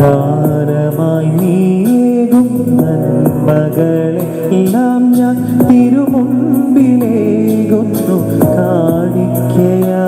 ദാനമായി നീകും നന്മകളെ എല്ലാം ഞാൻ തിരുമുൻപിലേകുന്നു കാണിക്കയാ.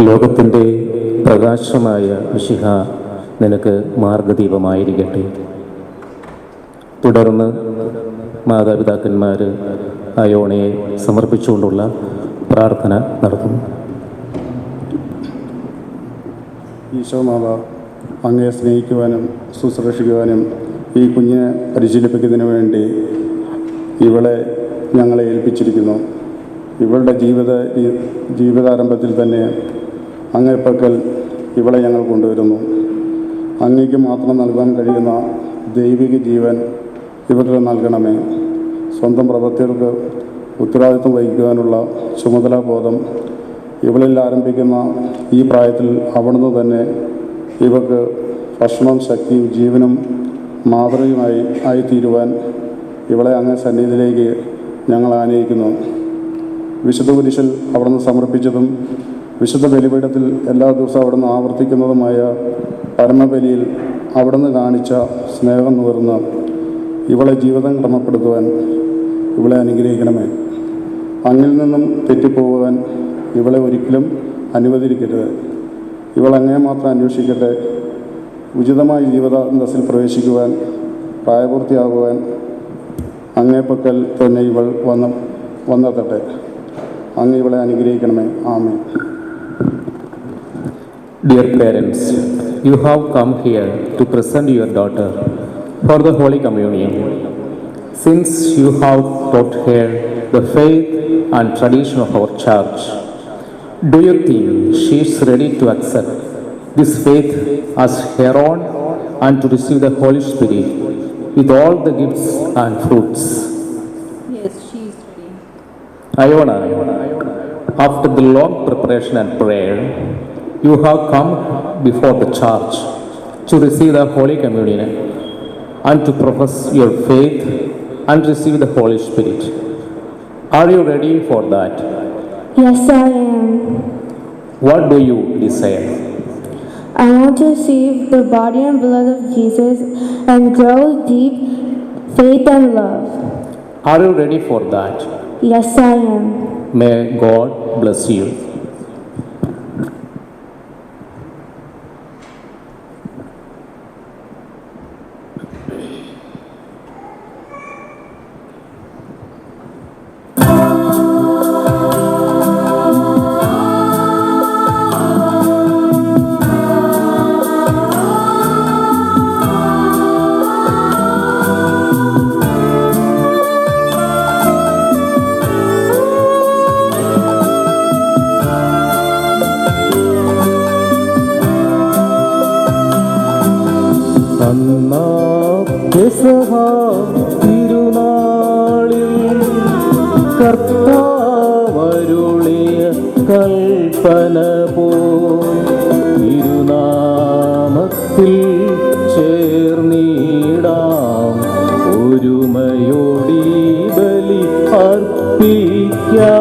ലോകത്തിൻ്റെ പ്രകാശമായ മിശിഹ നിനക്ക് മാർഗദീപമായിരിക്കട്ടെ. തുടർന്ന് മാതാപിതാക്കന്മാർ അയോണയെ സമർപ്പിച്ചുകൊണ്ടുള്ള പ്രാർത്ഥന നടത്തുന്നു. ഈശോമാവ, അങ്ങയെ സ്നേഹിക്കുവാനും ശുശ്രൂഷിക്കുവാനും ഈ കുഞ്ഞിനെ പരിശീലിപ്പിക്കുന്നതിന് വേണ്ടി ഇവളെ ഞങ്ങളെ ഏൽപ്പിച്ചിരിക്കുന്നു. ഇവളുടെ ജീവിതാരംഭത്തിൽ തന്നെ അങ്ങേപ്പക്കൽ ഇവളെ ഞങ്ങൾ കൊണ്ടുവരുന്നു. അങ്ങയ്ക്ക് മാത്രം നൽകാൻ കഴിയുന്ന ദൈവിക ജീവൻ ഇവർക്ക് നൽകണമേ. സ്വന്തം പ്രവൃത്തികൾക്ക് ഉത്തരവാദിത്വം വഹിക്കുവാനുള്ള ചുമതലാബോധം ഇവളിൽ ആരംഭിക്കുന്ന ഈ പ്രായത്തിൽ അവിടുന്ന് തന്നെ ഇവർക്ക് ഭക്ഷണം, ശക്തിയും ജീവനും മാതൃകയുമായി ആയിത്തീരുവാൻ ഇവളെ അങ്ങേ സന്നിധിയിലേക്ക് ഞങ്ങൾ ആനയിക്കുന്നു. വിശുദ്ധ കുരിശിൽ അവിടുന്ന് സമർപ്പിച്ചതും വിശുദ്ധ ബലിപീഠത്തിൽ എല്ലാ ദിവസവും അവിടുന്ന് ആവർത്തിക്കുന്നതുമായ പരമബലിയിൽ അവിടുന്ന് കാണിച്ച സ്നേഹം നുകർന്ന് ഇവളെ ജീവിതം ക്രമപ്പെടുത്തുവാൻ ഇവളെ അനുഗ്രഹിക്കണമേ. അങ്ങിൽ നിന്നും തെറ്റിപ്പോകുവാൻ ഇവളെ ഒരിക്കലും അനുവദിക്കരുത്. ഇവൾ അങ്ങയെ മാത്രം അന്വേഷിക്കട്ടെ. ഉചിതമായ ജീവിതാന്തസ്സിൽ പ്രവേശിക്കുവാൻ, പ്രായപൂർത്തിയാകുവാൻ അങ്ങേപ്പക്കൽ തന്നെ ഇവൾ വന്നെത്തട്ടെ. അങ്ങ് ഇവളെ അനുഗ്രഹിക്കണമേ. ആമേൻ. Dear parents, you have come here to present your daughter for the Holy Communion. Since you have taught her the faith and tradition of our church, do you think she is ready to accept this faith as her own and to receive the Holy Spirit with all the gifts and fruits. Yes, she is ready. Iona, after the long preparation and prayer, you have come before the church to receive the Holy Communion and to profess your faith and receive the Holy Spirit. Are you ready for that? Yes, I am. What do you desire? I want to receive the body and blood of Jesus and grow deep faith and love. Are you ready for that? Yes, I am. May God bless you. പെസഹ തിരുനാളിൽ കർത്താവരുളിയ കൽപ്പന പോൽ തിരുനാമത്തിൽ ചേർന്നിടാം ഒരുമയോടി ബലി അർപ്പിക്കാം.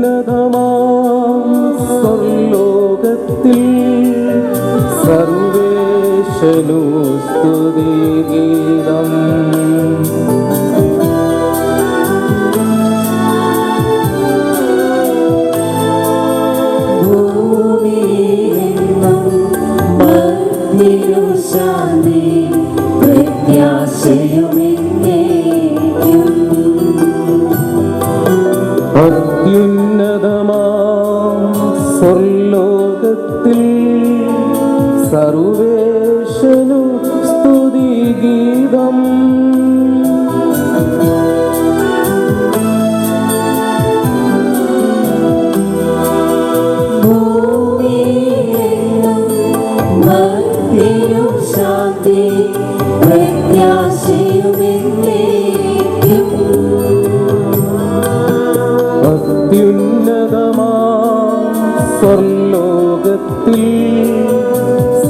അത്യുന്നതമാം സ്വർലോകത്തിൽ സർവേശനു സ്തുതിഗീതം. അത്യുന്നതമാം സ്വർലോകത്തിൽ സർവേശനു സ്തുതിഗീതം. അത്യുന്നതമാം സ്വർലോകത്തിൽ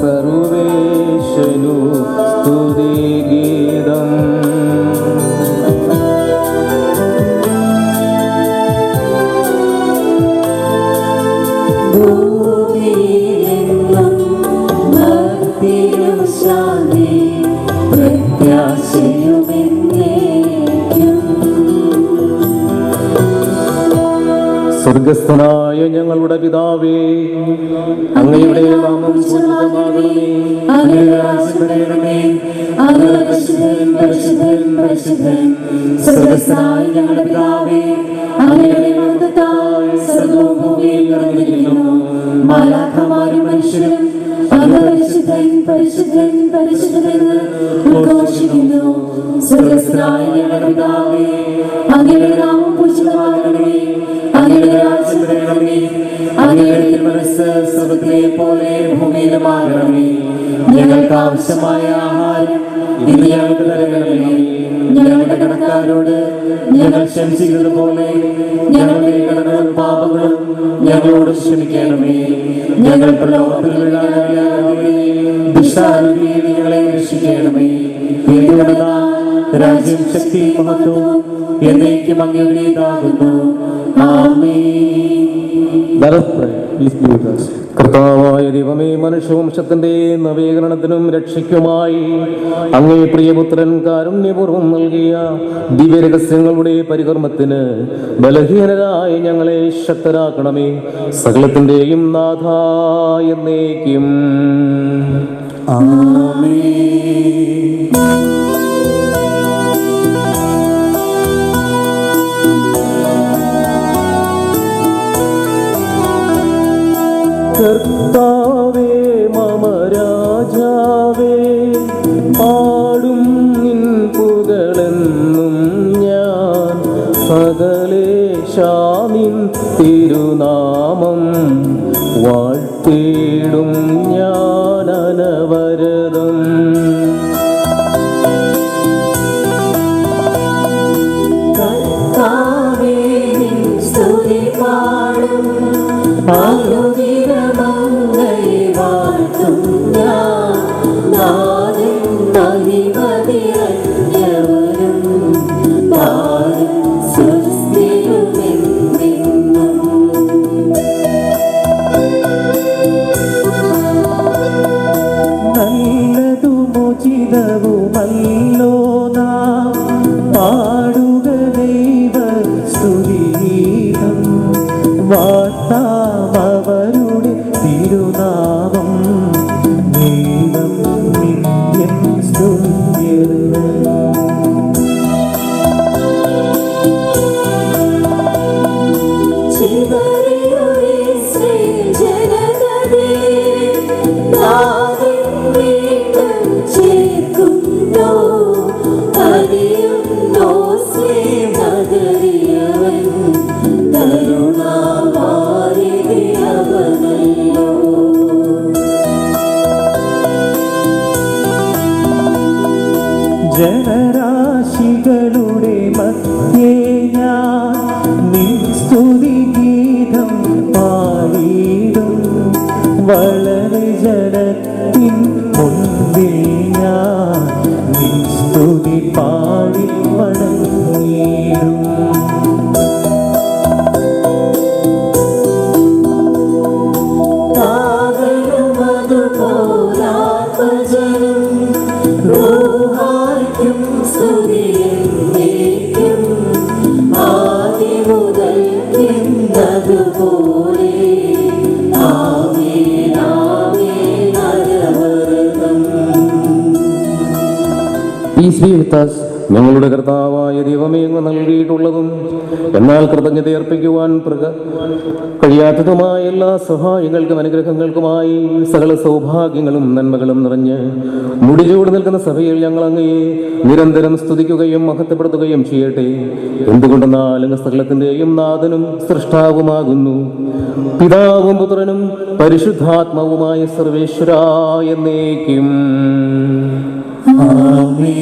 സർവേശനു സ്തുതിഗീതം. സ്വർഗസ്ഥനായ ഞങ്ങളുടെ പിതാവേ, അങ്ങയുടെ നാമം പൂജിതമാകണമേ, അങ്ങയുടെ രാജ്യം വരണമേ, അങ്ങയുടെ പരിശുദ്ധൻ പരിശുദ്ധൻ പരിശുദ്ധൻ. സ്വർഗസ്ഥനായ ഞങ്ങളുടെ പിതാവേ, അങ്ങയുടെ നാമത്താൽ സ്വർഗ്ഗവും ഭൂമിയും നിറഞ്ഞിരിക്കുന്നു. മാലാഖമാരും മനുഷ്യരും അങ്ങ് പരിശുദ്ധൻ പരിശുദ്ധൻ പരിശുദ്ധനെന്ന് ഉദ്ഘോഷിക്കുന്നു. സ്വർഗസ്ഥനായ ഞങ്ങളുടെ പിതാവേ, അങ്ങയുടെ നാമം പൂജിതമാകണമേ, അങ്ങയുടെ രാജ്യം വരണമേ, അങ്ങയുടെ തിരുമനസ്സ് സ്വർഗ്ഗത്തിലെ പോലെ ഭൂമിയിലുമാകണമേ. ഞങ്ങൾക്ക് ആവശ്യമായ ആഹാരം ഇന്ന് ഞങ്ങൾക്ക് തരണമേ. ഞങ്ങളുടെ കടക്കാരോട് ഞങ്ങൾ ക്ഷമിച്ചിരുന്നത് പോലെ ഞങ്ങളുടെ കടങ്ങളും പാപങ്ങളും ഞങ്ങളോട് ക്ഷമിക്കണമേ. ഞങ്ങൾ പ്രലോഭനത്തിൽ വീഴാനാകാതെ ദുഷ്ടാരൂപിയിൽ ഞങ്ങളെ രക്ഷിക്കണമേ. രാജ്യം, ശക്തി, മഹത്വവും എന്നേക്കും അങ്ങയുടേതാകുന്നു. ആമേൻ. കർത്താവായ ദൈവമേ, മനുഷ്യവംശത്തിന്റെ നവീകരണത്തിനും രക്ഷയ്ക്കുമായി അങ്ങേ പ്രിയപുത്രൻ കാരുണ്യപൂർവ്വം നൽകിയ ദിവ്യരഹസ്യങ്ങളുടെ പരികർമ്മത്തിന് ബലഹീനരായ ഞങ്ങളെ ശക്തരാക്കണമേ. സകലത്തിന്റെയും നാഥ എന്നേക്കും ആമേൻ. കർത്താവേ മമ രാജാവേ, പാടും നിൻ പുകഴെന്നും ഞാൻ. സകലേശാ നിൻ തിരുനാമം വാഴ്ത്തിടും ഞാൻ അനവരതം. കർത്താവേ നിൻ സ്തുതി പാടും, അനുദിനമങ്ങയെ വാഴ്ത്തും ഞാൻ. നാഥൻ മഹിമ നിറഞ്ഞവനും പാടും സ്തുതിയുമെന്നെന്നും. നല്ലതുമുചിതവുമല്ലോ നാം പാടുക ദൈവ സ്തുതിഗീതം. വാഴ്ത്താം അവരുടെ തിരുനാമം, ദൈവം നിത്യം സ്തുത്യർഹം. ചിതറിയൊരു ഇസ്രായേൽ ജനതയെ നാഥൻ വീണ്ടും ചേർക്കുന്നു. അലിയുന്നോ സ്നേഹമകറിയവൻ, കരുണാവാരിധിയവനല്ലോ. ജനരാശികളുടെ മധ്യേ ഞാൻ നിൻ സ്തുതിഗീതം പാടിയിടും. വളരെ ജനത്തിൻ മുൻപിൽ ഞാൻ നിൻ സ്തുതി പാടി വണങ്ങിയിടും. കാവലുമതുപോലാത്മജനം റൂഹായ്ക്കും സ്തുതിയെന്നേക്കും. ആദിമുതൽക്കെന്നതുപോലെ ആമേൻ ആമേൻ അനവരതം. Peace be with us. ഞങ്ങളുടെ കർത്താവായ ദൈവമേ, അങ്ങ് നൽകിയിട്ടുള്ളതും എന്നാൽ കൃതജ്ഞതയർപ്പിക്കുവാൻ കഴിയാത്തതുമായ എല്ലാ സഹായങ്ങൾക്കും അനുഗ്രഹങ്ങൾക്കുമായി സകല സൗഭാഗ്യങ്ങളും നന്മകളും നിറഞ്ഞ് മുടിചൂട് നിൽക്കുന്ന സഭയിൽ ഞങ്ങൾ അങ്ങയെ നിരന്തരം സ്തുതിക്കുകയും മഹത്വപ്പെടുത്തുകയും ചെയ്യട്ടെ. എന്തുകൊണ്ടെന്നാൽ അങ്ങ് സകലത്തിന്റെയും നാഥനും സൃഷ്ടാവുമാകുന്നു. പിതാവും പുത്രനും പരിശുദ്ധാത്മാവുമായ സർവേശ്വരാ എന്നേക്കും ആമേൻ.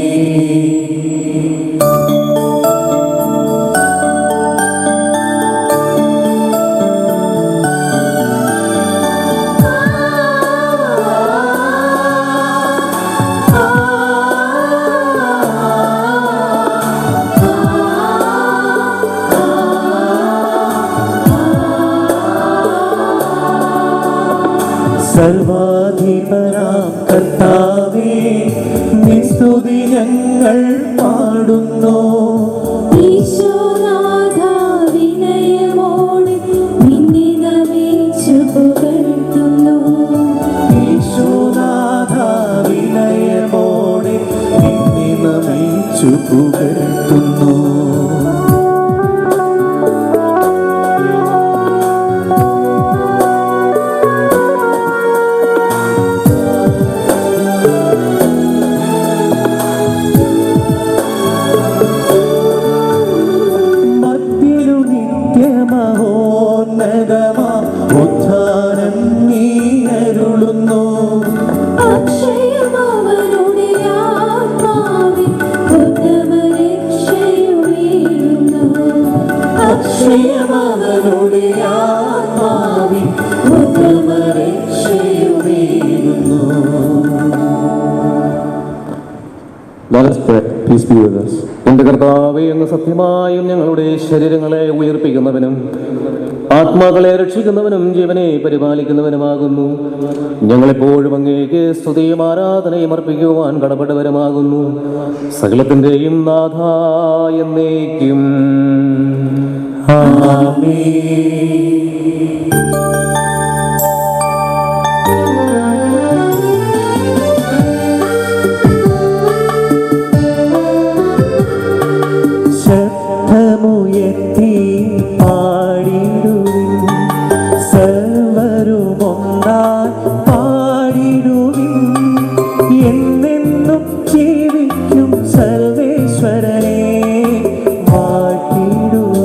സർവാധിപനാം കർത്താവേ, നിൻ സ്തുതി ഞങ്ങൾ പാടുന്നു. ഈശോനാഥ വിനയമോടെ നിന്നെ നമിച്ചു പുകഴ്ത്തുന്നു. ഈശോനാഥ വിനയമോടെ നിന്നെ നമിച്ചു പുകഴ്ത്തുന്നു. ഉദ്ധാനം നീ അരുളുന്നു. അക്ഷയമവനുടെ ആത്മാവിൽ ഉത്തമരെ അവനുടെ ആത്മാവിൻ ഉത്തമരക്ഷയുമേകുന്നു. Let us pray. Peace be with us. എന്റെ കർത്താവേ, അങ്ങ് സത്യമായും ഞങ്ങളുടെ ശരീരങ്ങളെ ഉയർപ്പിക്കുന്നവനും ആത്മാക്കളെ രക്ഷിക്കുന്നവനും ജീവനെ പരിപാലിക്കുന്നവനുമാകുന്നു. ഞങ്ങളെപ്പോഴും അങ്ങേക്ക് സ്തുതിയും ആരാധനയും അർപ്പിക്കുവാൻ കടപ്പെട്ടവരുമാകുന്നു. സകലത്തിന്റെയും നാഥ എന്നേക്കും ശബ്ദമുയർത്തി പാടിടുവിൻ, സർവരുമൊന്നായി പാടിടുവിൻ. എന്നെന്നും ജീവിക്കും സർവേശ്വരനെ വാഴ്ത്തിടുവിൻ.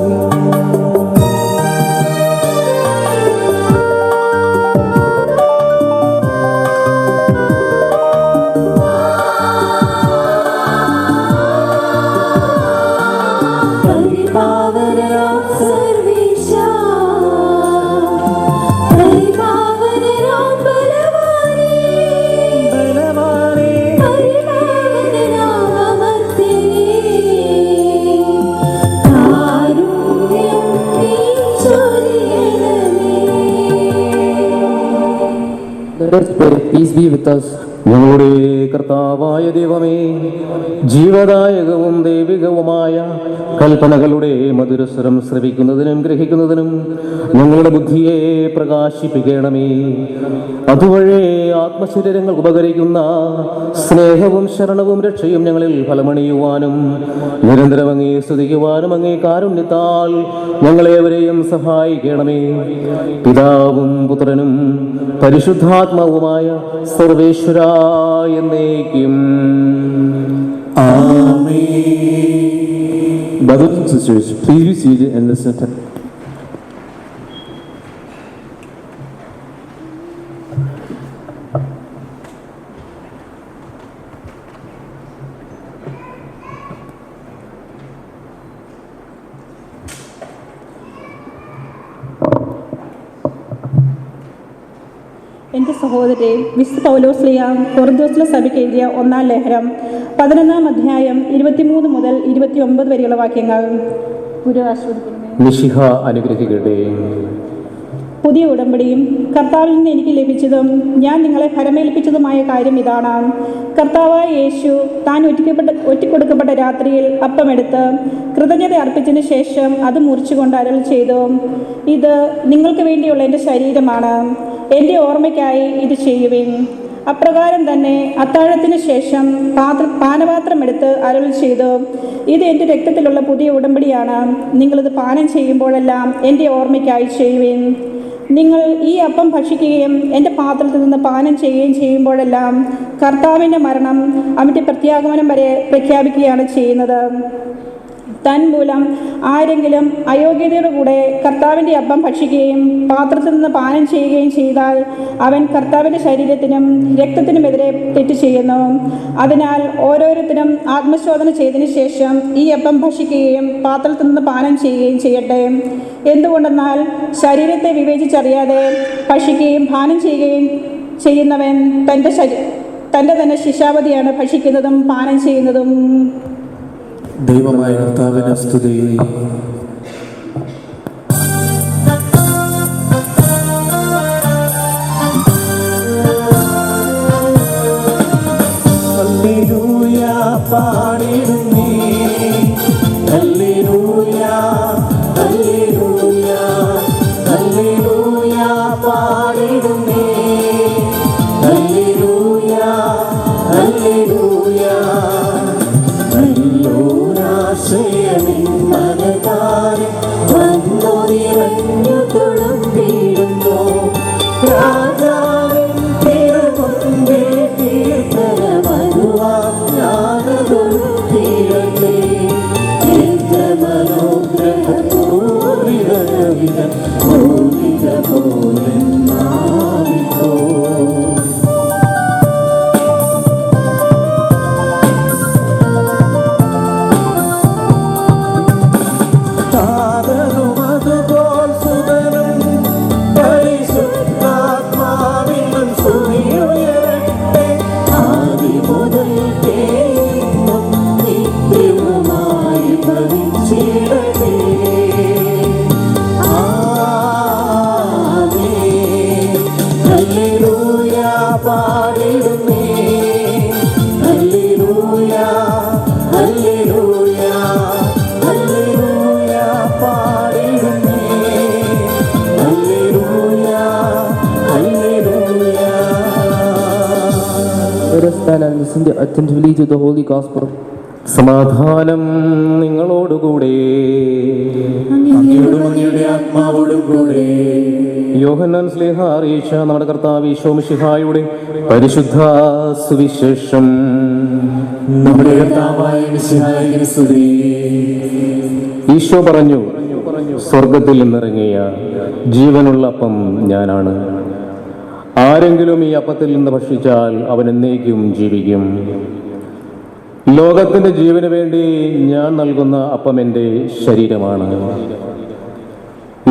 Let us pray. Peace be with us. ഞങ്ങളുടെ കർത്താവായ ദൈവമേ, ജീവദായകവും ദൈവികവുമായ കൽപ്പനകളുടെ മധുരസ്വരം ശ്രവിക്കുന്നതിനും ഗ്രഹിക്കുന്നതിനും ഞങ്ങളുടെ ബുദ്ധിയെ പ്രകാശിപ്പിക്കണമേ. അതുവഴി ആത്മശരീരങ്ങൾക്ക് ഉപകരിക്കുന്ന സ്നേഹവും ശരണവും രക്ഷയും ഞങ്ങളിൽ ഫലമണിയുവാനും നിരന്തരം അങ്ങേ സ്തുതിക്കുവാനും അങ്ങേ കാരുണ്യത്താൽ ഞങ്ങളേവരെയും സഹായിക്കണമേ. പിതാവും പുത്രനും പരിശുദ്ധാത്മാവുമായ സർവേശ്വര എന്നേക്കും. Brothers and sisters, please be seated and listen to എൻ്റെ സഹോദരരെ, വിശുദ്ധ പൗലോസ്ലീഹ കൊറിന്തോസിലെ സഭയ്ക്ക് എഴുതിയ 1-ാം ലേഖനം 11-ാം അധ്യായം 23 മുതൽ 29 വരെയുള്ള വാക്യങ്ങൾ മിശിഹ അനുഗ്രഹിക്കട്ടെ. പുതിയ ഉടമ്പടിയും കർത്താവിൽ നിന്ന് എനിക്ക് ലഭിച്ചതും ഞാൻ നിങ്ങളെ ഫലമേൽപ്പിച്ചതുമായ കാര്യം ഇതാണ്. കർത്താവായ യേശു താൻ ഒറ്റിക്കൊടുക്കപ്പെട്ട രാത്രിയിൽ അപ്പമെടുത്ത് കൃതജ്ഞത അർപ്പിച്ചതിന് ശേഷം അത് മുറിച്ചുകൊണ്ട് അരുളി ചെയ്തു, ഇത് നിങ്ങൾക്ക് വേണ്ടിയുള്ള എൻ്റെ ശരീരമാണ്, എൻ്റെ ഓർമ്മയ്ക്കായി ഇത് ചെയ്യുവിൻ. അപ്രകാരം തന്നെ അത്താഴത്തിന് ശേഷം പാനപാത്രം എടുത്ത് അരുളി ചെയ്തു, ഇത് എൻ്റെ രക്തത്തിലുള്ള പുതിയ ഉടമ്പടിയാണ്, നിങ്ങളിത് പാനം ചെയ്യുമ്പോഴെല്ലാം എൻ്റെ ഓർമ്മയ്ക്കായി ചെയ്യുവിൻ. നിങ്ങൾ ഈ അപ്പം ഭക്ഷിക്കുകയും എൻ്റെ പാത്രത്തിൽ നിന്ന് പാനം ചെയ്യുകയും ചെയ്യുമ്പോഴെല്ലാം കർത്താവിൻ്റെ മരണം അവൻ്റെ പ്രത്യാഗമനം വരെ പ്രഖ്യാപിക്കുകയാണ് ചെയ്യുന്നത്. തന്മൂലം ആരെങ്കിലും അയോഗ്യതയുടെ കൂടെ കർത്താവിൻ്റെ അപ്പം ഭക്ഷിക്കുകയും പാത്രത്തിൽ നിന്ന് പാനം ചെയ്യുകയും ചെയ്താൽ അവൻ കർത്താവിൻ്റെ ശരീരത്തിനും രക്തത്തിനുമെതിരെ തെറ്റ് ചെയ്യുന്നു. അതിനാൽ ഓരോരുത്തരും ആത്മശോധന ചെയ്തതിനു ശേഷം ഈ അപ്പം ഭക്ഷിക്കുകയും പാത്രത്തിൽ നിന്ന് പാനം ചെയ്യുകയും ചെയ്യട്ടെ. എന്തുകൊണ്ടെന്നാൽ ശരീരത്തെ വിവേചിച്ചറിയാതെ ഭക്ഷിക്കുകയും പാനം ചെയ്യുകയും ചെയ്യുന്നവൻ തൻ്റെ തന്നെ ശിക്ഷാവധിയാണ് ഭക്ഷിക്കുന്നതും പാനം ചെയ്യുന്നതും. ദൈവമായ കർത്താവിനെ സ്തുതി. ഹല്ലേലൂയ പാടിടുന്നേ, ഹല്ലേലൂയ ഹല്ലേലൂയ ഹല്ലേലൂയ പാടിടുന്നേ, ഹല്ലേലൂയ ഹല്ലേലൂയ. നല്ലോരാശയമിൻ മനതാരെ വന്നൊരിറഞ്ഞു തുളുമ്പിടുന്നു, രാജാവിൻ തിരുമുൻപിൽ കീർത്തനമരുവാൻ ഞാനതൊരുത്തിയിടട്ടെ. എന്റെ മനോഗ്രഹപൂർവിതവിധം പൂരിത പോലെ നാവിക്കോ. attentively to the Holy Gospel. സമാധാനം നിങ്ങളോടുകൂടെ. അങ്ങയോടും അങ്ങയുടെ ആത്മാവോടും കൂടെ. യോഹന്നാൻ ശ്ലീഹ അറിയിച്ച നമ്മുടെ കർത്താവ് ഈശോ മിശിഹായുടെ പരിശുദ്ധ സുവിശേഷം. നമ്മുടെ കർത്താവായ മിശിഹായിക്ക് സ്തുതി. ഈശോ പറഞ്ഞു, സ്വർഗത്തിൽ നിന്നിറങ്ങിയ ജീവനുള്ള അപ്പം ഞാനാണ്. ആരെങ്കിലും ഈ അപ്പത്തിൽ നിന്ന് ഭക്ഷിച്ചാൽ അവൻ എന്നേക്കും ജീവിക്കും. ലോകത്തിന്റെ ജീവന് വേണ്ടി ഞാൻ നൽകുന്ന അപ്പം എൻ്റെ ശരീരമാണ്.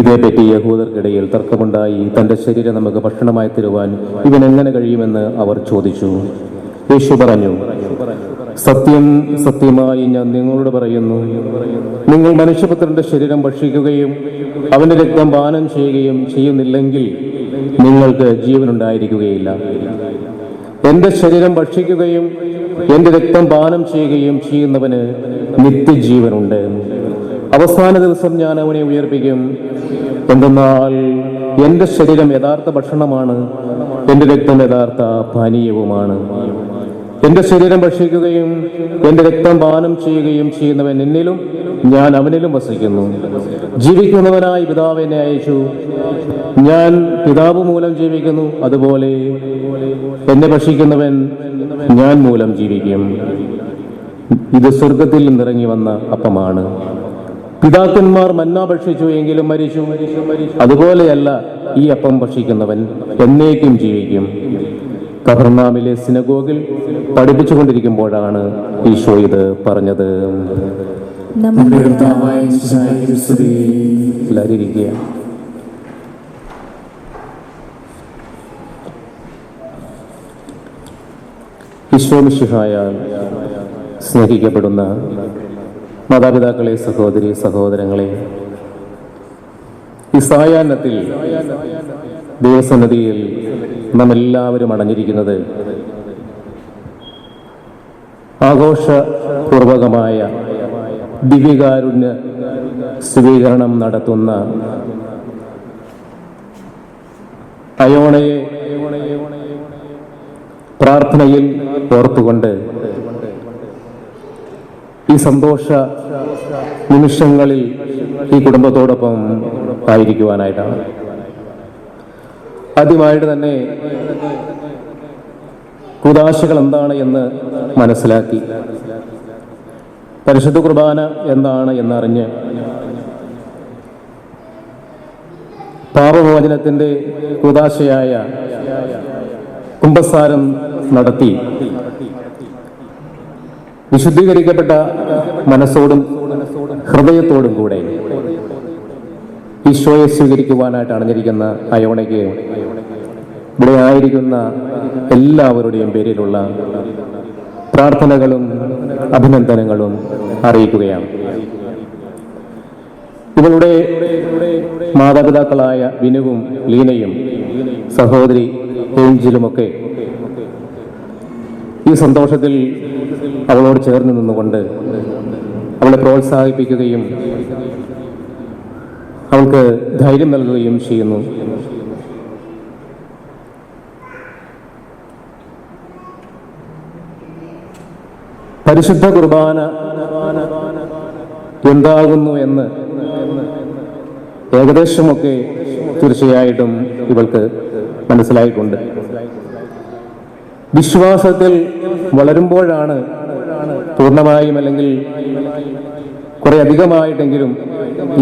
ഇതേപ്പറ്റി യഹൂദർക്കിടയിൽ തർക്കമുണ്ടായി. തൻ്റെ ശരീരം നമുക്ക് ഭക്ഷണമായി തരുവാൻ ഇവൻ എങ്ങനെ കഴിയുമെന്ന് അവർ ചോദിച്ചു. യേശു പറഞ്ഞു, സത്യം സത്യമായി ഞാൻ നിങ്ങളോട് പറയുന്നു, നിങ്ങൾ മനുഷ്യപുത്രന്റെ ശരീരം ഭക്ഷിക്കുകയും അവന്റെ രക്തം പാനം ചെയ്യുകയും ചെയ്യുന്നില്ലെങ്കിൽ നിങ്ങൾക്ക് ജീവനുണ്ടായിരിക്കുകയില്ല. എന്റെ ശരീരം ഭക്ഷിക്കുകയും എന്റെ രക്തം പാനം ചെയ്യുകയും ചെയ്യുന്നവന് നിത്യജീവനുണ്ട്. അവസാന ദിവസം ഞാൻ അവനെ ഉയർപ്പിക്കും. എന്തെന്നാൽ എന്റെ ശരീരം യഥാർത്ഥ ഭക്ഷണമാണ്, എന്റെ രക്തം യഥാർത്ഥ പാനീയവുമാണ്. എന്റെ ശരീരം ഭക്ഷിക്കുകയും എന്റെ രക്തം പാനം ചെയ്യുകയും ചെയ്യുന്നവൻ എന്നിലും ഞാൻ അവനിലും വസിക്കുന്നു. ജീവിക്കുന്നവനായ പിതാവ് എന്നെ അയച്ചു. ഞാൻ പിതാവ് മൂലം ജീവിക്കുന്നു, അതുപോലെ എന്നെ ഭക്ഷിക്കുന്നവൻ ഞാൻ മൂലം ജീവിക്കും. ഇത് സ്വർഗത്തിൽ നിന്നിറങ്ങി വന്ന അപ്പമാണ്. പിതാക്കന്മാർ മന്ന ഭക്ഷിച്ചു എങ്കിലും മരിച്ചു. അതുപോലെയല്ല ഈ അപ്പം ഭക്ഷിക്കുന്നവൻ എന്നേക്കും ജീവിക്കും. കഫർനാമിലെ സിനഗോഗിൽ പഠിപ്പിച്ചുകൊണ്ടിരിക്കുമ്പോഴാണ് ഈശോ ഇത് പറഞ്ഞത്. നമ്മുടെ കർത്താവായ മിശിഹായിക്ക് സ്തുതി. എല്ലാവരും ഇരിക്കുക. ഈശോ മിശിഹായാൽ സ്നേഹിക്കപ്പെടുന്ന മാതാപിതാക്കളെ, സഹോദരി സഹോദരങ്ങളെ, ഈ സായാഹ്നത്തിൽ ദൈവസന്നിധിയിൽ നാം എല്ലാവരും അടഞ്ഞിരിക്കുന്നത് ആഘോഷപൂർവകമായ ദിവ്യകാരുണ്യ സ്വീകരണം നടത്തുന്ന അയോണയെ പ്രാർത്ഥനയിൽ ഓർത്തുകൊണ്ട് ഈ സന്തോഷ നിമിഷങ്ങളിൽ ഈ കുടുംബത്തോടൊപ്പം ആയിരിക്കുവാനായിട്ടാണ്. ആദ്യമായിട്ട് തന്നെ കൂദാശകൾ എന്താണ് എന്ന് മനസ്സിലാക്കി, പരിശുദ്ധ കുർബാന എന്താണ് എന്നറിഞ്ഞ് പാപമോചനത്തിൻ്റെ കൂദാശയായ കുംഭസാരം നടത്തി വിശുദ്ധീകരിക്കപ്പെട്ട മനസ്സോടും ഹൃദയത്തോടും കൂടെ ഈശോയെ സ്വീകരിക്കുവാനായിട്ട് അണഞ്ഞിരിക്കുന്ന അയോണയ്ക്ക് ഇവിടെ ആയിരിക്കുന്ന എല്ലാവരുടെയും പേരിലുള്ള പ്രാർത്ഥനകളും അഭിനന്ദനങ്ങളും അറിയിക്കുകയാണ്. ഇവളുടെ മാതാപിതാക്കളായ വിനുവും ലീനയും സഹോദരി ഏഞ്ചലുമൊക്കെ ഈ സന്തോഷത്തിൽ അവളോട് ചേർന്ന് നിന്നുകൊണ്ട് അവളെ പ്രോത്സാഹിപ്പിക്കുകയും അവൾക്ക് ധൈര്യം നൽകുകയും ചെയ്യുന്നു. പരിശുദ്ധ കുർബാന എന്താകുന്നു എന്ന് ഏകദേശമൊക്കെ തീർച്ചയായിട്ടും ഇവൾക്ക് മനസ്സിലായിട്ടുണ്ട്. വിശ്വാസത്തിൽ വളരുമ്പോഴാണ് പൂർണ്ണമായും അല്ലെങ്കിൽ കുറെ അധികമായിട്ടെങ്കിലും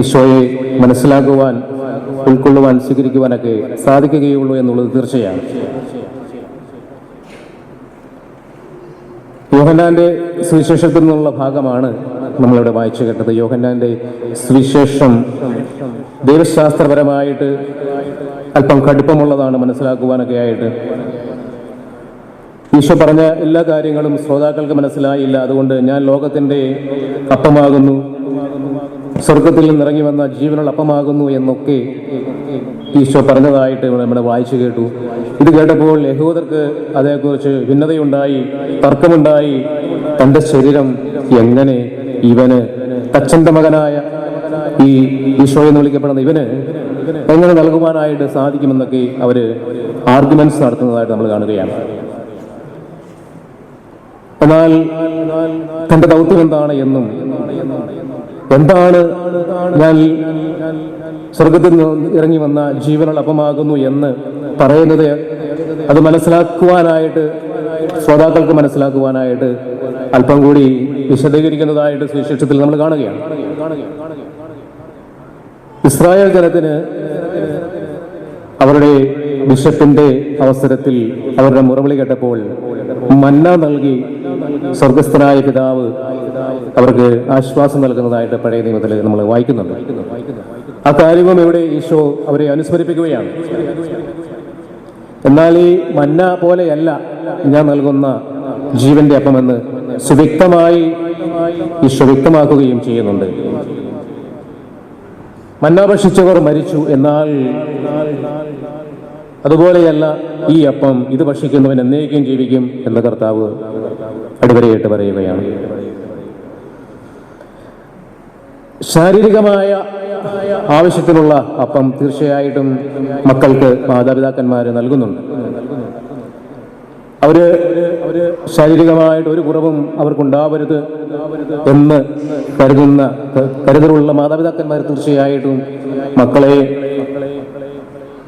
ഈശോയെ മനസ്സിലാക്കുവാൻ, ഉൾക്കൊള്ളുവാൻ, സ്വീകരിക്കുവാനൊക്കെ സാധിക്കുകയുള്ളൂ എന്നുള്ളത് തീർച്ചയാണ്. യോഹന്നാന്റെ സുവിശേഷത്തിൽ നിന്നുള്ള ഭാഗമാണ് നമ്മളിവിടെ വായിച്ചു കേട്ടത്. യോഹന്നാന്റെ സുവിശേഷം ദൈവശാസ്ത്രപരമായിട്ട് അല്പം കടുപ്പമുള്ളതാണ് മനസ്സിലാക്കുവാനൊക്കെ ആയിട്ട്. ഈശോ പറഞ്ഞ എല്ലാ കാര്യങ്ങളും ശ്രോതാക്കൾക്ക് മനസ്സിലായില്ല. അതുകൊണ്ട് ഞാൻ ലോകത്തിൻ്റെ അപ്പമാകുന്നു, സ്വർഗത്തിൽ നിന്നിറങ്ങി വന്ന ജീവനുള്ള അപ്പമാകുന്നു എന്നൊക്കെ ഈശോ പറഞ്ഞതായിട്ട് നമ്മുടെ വായിച്ചു കേട്ടു. ഇത് കേട്ടപ്പോൾ യഹൂദർക്ക് അതേക്കുറിച്ച് ഭിന്നതയുണ്ടായി, തർക്കമുണ്ടായി. തൻ്റെ ശരീരം എങ്ങനെ ഇവന്, തച്ചൻ്റെ മകനായ ഈ ഈശോ എന്ന് വിളിക്കപ്പെടുന്ന ഇവന് എങ്ങനെ നൽകുവാനായിട്ട് സാധിക്കുമെന്നൊക്കെ അവർ ആർഗ്യുമെന്റ്സ് നടത്തുന്നതായിട്ട് നമ്മൾ കാണുകയാണ്. എന്നാൽ തന്റെ ദൗത്യം എന്താണ് എന്നും എന്താണ് ഞാൻ സ്വർഗത്തിൽ നിന്ന് ഇറങ്ങി വന്ന ജീവനുള്ള അപ്പമാകുന്നു എന്ന് പറയുന്നത്, അത് മനസ്സിലാക്കുവാനായിട്ട്, ശ്രോതാക്കൾക്ക് മനസ്സിലാക്കുവാനായിട്ട് അല്പം കൂടി വിശദീകരിക്കുന്നതായിട്ട് സുവിശേഷത്തിൽ നമ്മൾ കാണുകയാണ്. ഇസ്രായേൽ ജനത്തിന് അവരുടെ ബിഷപ്പിന്റെ അവസരത്തിൽ അവരുടെ മുറവിളി കേട്ടപ്പോൾ മന്ന നൽകി സ്വർഗസ്ഥനായ പിതാവ് അവർക്ക് ആശ്വാസം നൽകുന്നതായിട്ട് പഴയ നിയമത്തിൽ നമ്മൾ വായിക്കുന്നുണ്ട്. ആ കാര്യവും ഇവിടെ ഈശോ അവരെ അനുസ്മരിപ്പിക്കുകയാണ്. എന്നാൽ ഈ മന്ന പോലെയല്ല ഞാൻ നൽകുന്ന ജീവന്റെ അപ്പമെന്ന് സുവ്യക്തമായി ഈശോ വ്യക്തമാക്കുകയും ചെയ്യുന്നുണ്ട്. മന്ന ഭക്ഷിച്ചവർ മരിച്ചു, എന്നാൽ അതുപോലെയല്ല ഈ അപ്പം, ഇത് ഭക്ഷിക്കുന്നവൻ എന്നേക്കും ജീവിക്കും എന്ന് കർത്താവ് അടിവരയിട്ട് പറയുകയാണ്. ശാരീരികമായ ആവശ്യത്തിനുള്ള അപ്പം തീർച്ചയായിട്ടും മക്കൾക്ക് മാതാപിതാക്കന്മാർ നൽകുന്നുണ്ട്. അവര് ശാരീരികമായിട്ട് ഒരു കുറവും അവർക്കുണ്ടാവരുത് എന്ന് കരുതലുള്ള മാതാപിതാക്കന്മാർ തീർച്ചയായിട്ടും മക്കളെ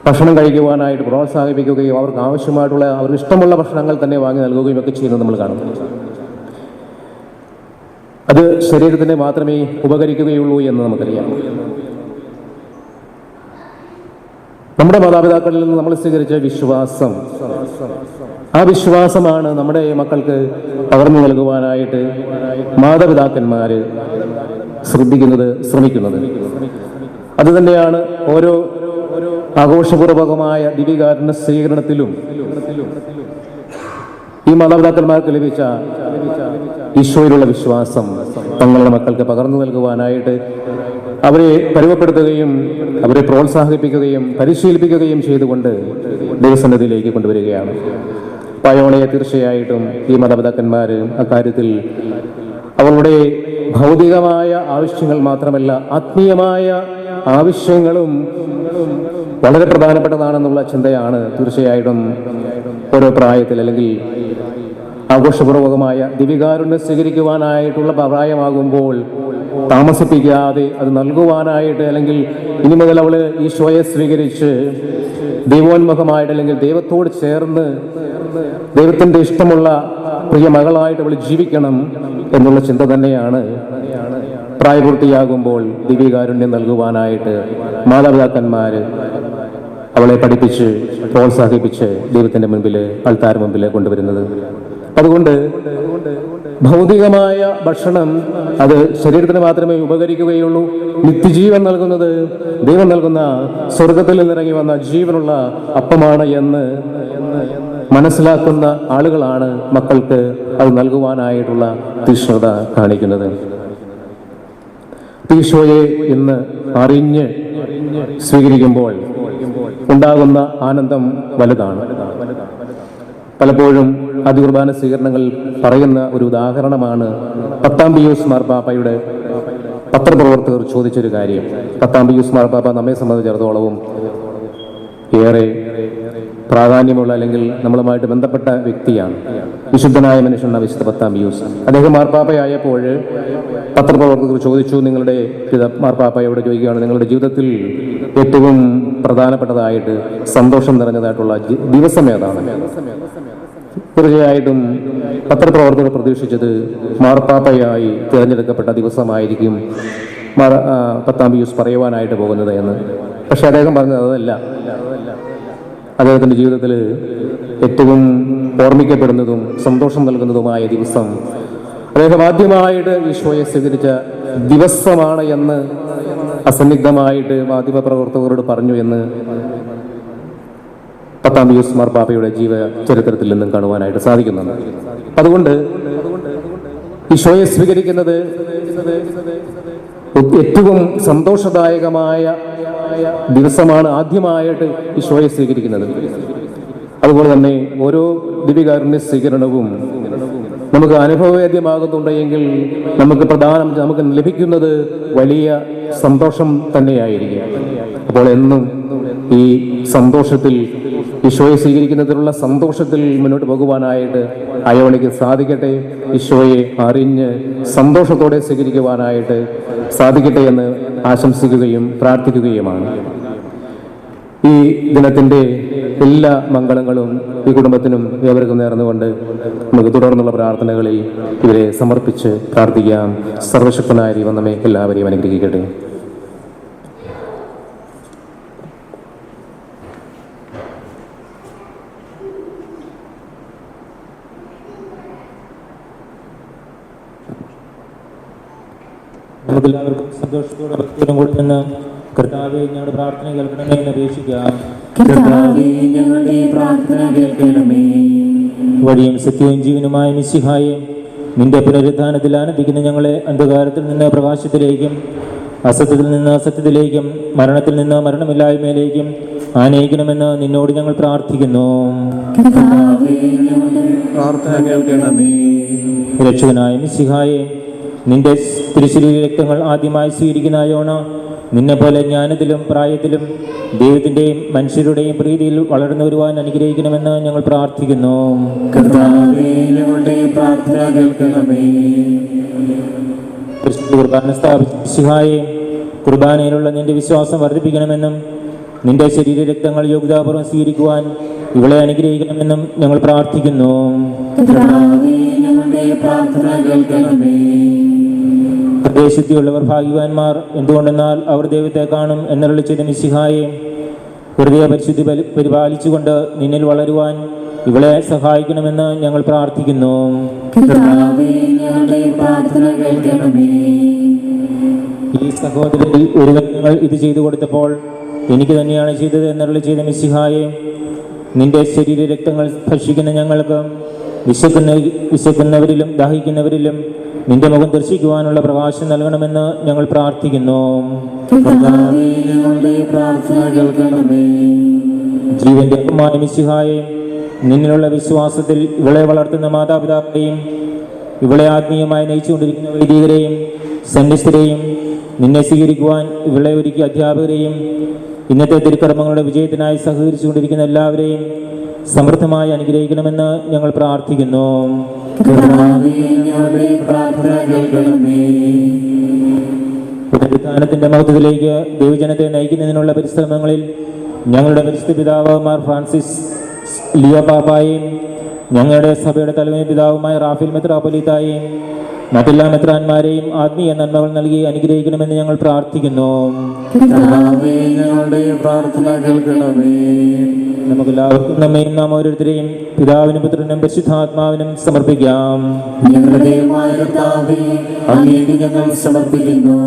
ഭക്ഷണം കഴിക്കുവാനായിട്ട് പ്രോത്സാഹിപ്പിക്കുകയും അവർക്ക് ആവശ്യമായിട്ടുള്ള, അവർക്ക് ഇഷ്ടമുള്ള ഭക്ഷണങ്ങൾ തന്നെ വാങ്ങി നൽകുകയും ഒക്കെ ചെയ്യുന്നത് നമ്മൾ കാണുന്നു. അത് ശരീരത്തിന് മാത്രമേ ഉപകരിക്കുകയുള്ളൂ എന്ന് നമുക്കറിയാം. നമ്മുടെ മാതാപിതാക്കളിൽ നിന്ന് നമ്മൾ സ്വീകരിച്ച വിശ്വാസം, ആ വിശ്വാസമാണ് നമ്മുടെ മക്കൾക്ക് പകർന്നു നൽകുവാനായിട്ട് മാതാപിതാക്കന്മാര് ശ്രമിക്കുന്നത്. അത് തന്നെയാണ് ഓരോ ആഘോഷപൂർവകമായ ദിവ്യകാരുണ്യ സ്വീകരണത്തിലും ഈ മാതാപിതാക്കന്മാർക്ക് ലഭിച്ച ഈശോയിലുള്ള വിശ്വാസം തങ്ങളുടെ മക്കൾക്ക് പകർന്നു നൽകുവാനായിട്ട് അവരെ പരുവപ്പെടുത്തുകയും അവരെ പ്രോത്സാഹിപ്പിക്കുകയും പരിശീലിപ്പിക്കുകയും ചെയ്തുകൊണ്ട് ദൈവസന്നിധിയിലേക്ക് കൊണ്ടുവരികയാണ്. പയോണയെ തീർച്ചയായിട്ടും ഈ മാതാപിതാക്കന്മാർ അക്കാര്യത്തിൽ അവരുടെ ഭൗതികമായ ആവശ്യങ്ങൾ മാത്രമല്ല, ആത്മീയമായ ആവശ്യങ്ങളും വളരെ പ്രധാനപ്പെട്ടതാണെന്നുള്ള ചിന്തയാണ് തീർച്ചയായിട്ടും ഓരോ പ്രായത്തിൽ, അല്ലെങ്കിൽ ആഘോഷപൂർവകമായ ദിവ്യകാരുണ്യം സ്വീകരിക്കുവാനായിട്ടുള്ള പ്രായമാകുമ്പോൾ താമസിപ്പിക്കാതെ അത് നൽകുവാനായിട്ട്, അല്ലെങ്കിൽ ഇനി മുതൽ അവള് ഈശോയെ സ്വീകരിച്ച് ദൈവോന്മുഖമായിട്ട്, അല്ലെങ്കിൽ ദൈവത്തോട് ചേർന്ന് ദൈവത്തിന്റെ ഇഷ്ടമുള്ള പ്രിയ മകളായിട്ട് അവൾ ജീവിക്കണം എന്നുള്ള ചിന്ത തന്നെയാണ് പ്രായപൂർത്തിയാകുമ്പോൾ ദിവ്യകാരുണ്യം നൽകുവാനായിട്ട് മാതാപിതാക്കന്മാര് അവളെ പഠിപ്പിച്ച് പ്രോത്സാഹിപ്പിച്ച് ദൈവത്തിന്റെ മുൻപിൽ, അൾത്താര മുൻപിൽ കൊണ്ടുവരുന്നത്. അതുകൊണ്ട് ഭൗതികമായ ഭക്ഷണം അത് ശരീരത്തിന് മാത്രമേ ഉപകരിക്കുകയുള്ളൂ. നിത്യജീവൻ നൽകുന്നത് ദൈവം നൽകുന്ന സ്വർഗത്തിൽ നിന്നിറങ്ങി വന്ന ജീവനുള്ള അപ്പമാണ് എന്ന് മനസ്സിലാക്കുന്ന ആളുകളാണ് മക്കൾക്ക് അത് നൽകുവാനായിട്ടുള്ള തീക്ഷ്ണത കാണിക്കുന്നത്. ഈശോയെ ഇന്ന് അറിഞ്ഞ് സ്വീകരിക്കുമ്പോൾ ഉണ്ടാകുന്ന ആനന്ദം വലുതാണ്. പലപ്പോഴും അതികുർബാന സ്വീകരണങ്ങൾ പറയുന്ന ഒരു ഉദാഹരണമാണ് 10-ാം പിയൂസ് മാർപ്പാപ്പയുടെ പത്രപ്രവർത്തകർ ചോദിച്ചൊരു കാര്യം. 10-ാം പിയൂസ് മാർപ്പാപ്പ നമ്മെ സംബന്ധിച്ചിടത്തോളവും ഏറെ പ്രാധാന്യമുള്ള, അല്ലെങ്കിൽ നമ്മളുമായിട്ട് ബന്ധപ്പെട്ട വ്യക്തിയാണ്. വിശുദ്ധനായ മനുഷ്യനാണ് വിശുദ്ധ 10-ാം പിയൂസ്. അദ്ദേഹം മാർപ്പാപ്പയായപ്പോൾ പത്രപ്രവർത്തകർ ചോദിച്ചു, നിങ്ങളുടെ മാർപ്പാപ്പയോട് ചോദിക്കുകയാണ്, നിങ്ങളുടെ ജീവിതത്തിൽ ഏറ്റവും പ്രധാനപ്പെട്ടതായിട്ട് സന്തോഷം നിറഞ്ഞതായിട്ടുള്ള ദിവസം ഏതാണ്? തീർച്ചയായിട്ടും പത്രപ്രവർത്തകർ പ്രതീക്ഷിച്ചത് മാർപ്പാപ്പയായി തിരഞ്ഞെടുക്കപ്പെട്ട ദിവസമായിരിക്കും 10-ാം പിയൂസ് പറയുവാനായിട്ട് പോകുന്നത് എന്ന്. പക്ഷെ അദ്ദേഹം പറഞ്ഞത് അതല്ല. അദ്ദേഹത്തിന്റെ ജീവിതത്തിൽ ഏറ്റവും ഓർമ്മിക്കപ്പെടുന്നതും സന്തോഷം നൽകുന്നതുമായ ദിവസം അദ്ദേഹം ആദ്യമായിട്ട് ഈശോയെ സ്വീകരിച്ച ദിവസമാണ് എന്ന് അസന്നിഗ്ധമായിട്ട് മാധ്യമപ്രവർത്തകരോട് പറഞ്ഞു എന്ന് 10-ാം പിയൂസ് മാർപ്പാപ്പയുടെ ചരിത്രത്തിൽ നിന്നും കാണുവാനായിട്ട് സാധിക്കുന്നുണ്ട്. അതുകൊണ്ട് ഈശോയെ സ്വീകരിക്കുന്നത് ഏറ്റവും സന്തോഷദായകമായ ദിവസമാണ് ആദ്യമായിട്ട് ഈശോയെ സ്വീകരിക്കുന്നത്. അതുപോലെ തന്നെ ഓരോ ദിവ്യകാരുണ്യ സ്വീകരണവും നമുക്ക് അനുഭവവേദ്യമാകുന്നുണ്ടെങ്കിൽ നമുക്ക് ലഭിക്കുന്നത് വലിയ സന്തോഷം തന്നെയായിരിക്കും. അപ്പോൾ എന്നും ഈ സന്തോഷത്തിൽ ഈശോയെ സ്വീകരിക്കുന്നതിനുള്ള സന്തോഷത്തിൽ മുന്നോട്ട് പോകുവാനായിട്ട് അയോണിക്ക് സാധിക്കട്ടെ. ഈശോയെ അറിഞ്ഞ് സന്തോഷത്തോടെ സ്വീകരിക്കുവാനായിട്ട് സാധിക്കട്ടെ എന്ന് ആശംസിക്കുകയും പ്രാർത്ഥിക്കുകയുമാണ്. ഈ ദിനത്തിൻ്റെ എല്ലാ മംഗളങ്ങളും ഈ കുടുംബത്തിനും ഏവർക്കും നേർന്നുകൊണ്ട് നമുക്ക് തുടർന്നുള്ള പ്രാർത്ഥനകളിൽ ഇവരെ സമർപ്പിച്ച് പ്രാർത്ഥിക്കാം. സർവശക്തനായ ദൈവം നമ്മെ എല്ലാവരെയും അനുഗ്രഹിക്കട്ടെ. നമുക്കെല്ലാവർക്കും സന്തോഷത്തോടെ ഭക്തിയോടും കൂടി നിന്ന് കർത്താവേ ഞങ്ങളുടെ പ്രാർത്ഥന കേൾക്കണമേ എന്ന് അപേക്ഷിക്കാം. കർത്താവേ, ഞങ്ങളുടെ പ്രാർത്ഥന കേൾക്കണമേ. വഴിയും സത്യവും ജീവനുമായ മിശിഹായെ, നിന്റെ പുനരുദ്ധാനത്തിൽ ആനന്ദിക്കുന്ന ഞങ്ങളെ അന്ധകാരത്തിൽ നിന്ന് പ്രകാശത്തിലേക്കും അസത്യത്തിൽ നിന്ന് സത്യത്തിലേക്കും മരണത്തിൽ നിന്ന് മരണമില്ലായ്മയിലേക്കും ആനയിക്കണമെന്ന് നിന്നോട് ഞങ്ങൾ പ്രാർത്ഥിക്കുന്നു. കർത്താവേ, ഞങ്ങളുടെ പ്രാർത്ഥന കേൾക്കണമേ. രക്ഷകനായ മിശിഹായെ, നിന്റെ തിരുശരീര രക്തങ്ങൾ ആദ്യമായി സ്വീകരിക്കുന്ന യോണ നിന്നെ പോലെ ജ്ഞാനത്തിലും പ്രായത്തിലും ദൈവത്തിൻ്റെയും മനുഷ്യരുടെയും പ്രീതിയിൽ വളർന്നു വരുവാൻ അനുഗ്രഹിക്കണമെന്ന് ഞങ്ങൾ പ്രാർത്ഥിക്കുന്നു. കർത്താവേ, ഞങ്ങളുടെ പ്രാർത്ഥന കേൾക്കണമേ. കുർബാന സ്ഥാപിച്ച മിശിഹായെ, കുർബാനയിലുള്ള നിന്റെ വിശ്വാസം വർദ്ധിപ്പിക്കണമെന്നും നിന്റെ ശരീര രക്തങ്ങൾ യോഗ്യതാപൂർവ്വം സ്വീകരിക്കുവാൻ ഇവളെ അനുഗ്രഹിക്കണമെന്നും ഞങ്ങൾ പ്രാർത്ഥിക്കുന്നു. കർത്താവേ, ഞങ്ങളുടെ പ്രാർത്ഥന കേൾക്കണമേ. ഹൃദയശുദ്ധിയുള്ളവർ ഭാഗ്യവാന്മാർ, എന്തുകൊണ്ടെന്നാൽ അവർ ദൈവത്തെ കാണും എന്നരുളി ചെയ്ത മിശിഹായെ, ഹൃദയ പരിശുദ്ധി പരിപാലിച്ചുകൊണ്ട് നിന്നിൽ വളരുവാൻ ഇവളെ സഹായിക്കണമെന്ന് ഞങ്ങൾ പ്രാർത്ഥിക്കുന്നു. കർത്താവേ, ഞങ്ങളുടെ പ്രാർത്ഥന കേൾക്കണമേ. ഈ സഹോദരരിൽ ഒരുവൻ ഞങ്ങൾ ഇത് ചെയ്തു കൊടുത്തപ്പോൾ എനിക്ക് തന്നെയാണ് ചെയ്തത് എന്നരുളി ചെയ്ത മിശിഹായെ, നിന്റെ ശരീര രക്തങ്ങൾ ഭക്ഷിക്കുന്ന ഞങ്ങൾക്ക് വിശക്കുന്നവരിലും ദാഹിക്കുന്നവരിലും നിന്റെ മുഖം ദർശിക്കുവാനുള്ള പ്രകാശം നൽകണമെന്ന് ഞങ്ങൾ പ്രാർത്ഥിക്കുന്നു. കർത്താവേ, ഞങ്ങളുടെ പ്രാർത്ഥന കേൾക്കണമേ. ജീവന്റെ അപ്പമായ മിശിഹായെ, നിന്നിലുള്ള വിശ്വാസത്തിൽ ഇവളെ വളർത്തുന്ന മാതാപിതാക്കളെയും ഇവളെ ആത്മീയമായി നയിച്ചുകൊണ്ടിരിക്കുന്ന വൈദികരെയും സന്യസ്തരെയും നിന്നെ സ്വീകരിക്കുവാൻ ഇവളെ ഒരുക്കിയ അധ്യാപകരെയും ഇന്നത്തെ തിരുക്കർമ്മങ്ങളുടെ വിജയത്തിനായി സഹകരിച്ചുകൊണ്ടിരിക്കുന്ന എല്ലാവരെയും സമൃദ്ധമായി അനുഗ്രഹിക്കണമെന്ന് ഞങ്ങൾ പ്രാർത്ഥിക്കുന്നു. കർത്താവേ, ഞങ്ങളുടെ പ്രാർത്ഥന കേൾക്കണമേ. പുനരുത്ഥാനത്തിന്റെ മഹത്വത്തിലേക്ക് ദൈവജനത്തെ നയിക്കുന്നതിനുള്ള പരിശ്രമങ്ങളിൽ ഞങ്ങളുടെ പരിശുദ്ധ പിതാവ് മാർ ഫ്രാൻസിസ് ലിയോ പാപ്പായെയും ഞങ്ങളുടെ സഭയുടെ തലവൻ പിതാവുമായ റാഫേൽ മെത്രാപ്പൊലീത്തായെയും മറ്റെല്ലാ മെത്രാന്മാരെയും ആത്മീയ നന്മകൾ നൽകി അനുഗ്രഹിക്കണമെന്ന് ഞങ്ങൾ പ്രാർത്ഥിക്കുന്നു. കർത്താവേ, ഞങ്ങളുടെ പ്രാർത്ഥന കേൾക്കണമേ. നമുക്കെല്ലാവർക്കും നമ്മയും നാം ഓരോരുത്തരെയും പിതാവിനും പുത്രനും പരിശുദ്ധാത്മാവിനും സമർപ്പിക്കാം. ഞങ്ങളുടെ ദൈവമായ കർത്താവേ, അങ്ങേക്ക് ഞങ്ങൾ സമർപ്പിക്കുന്നു.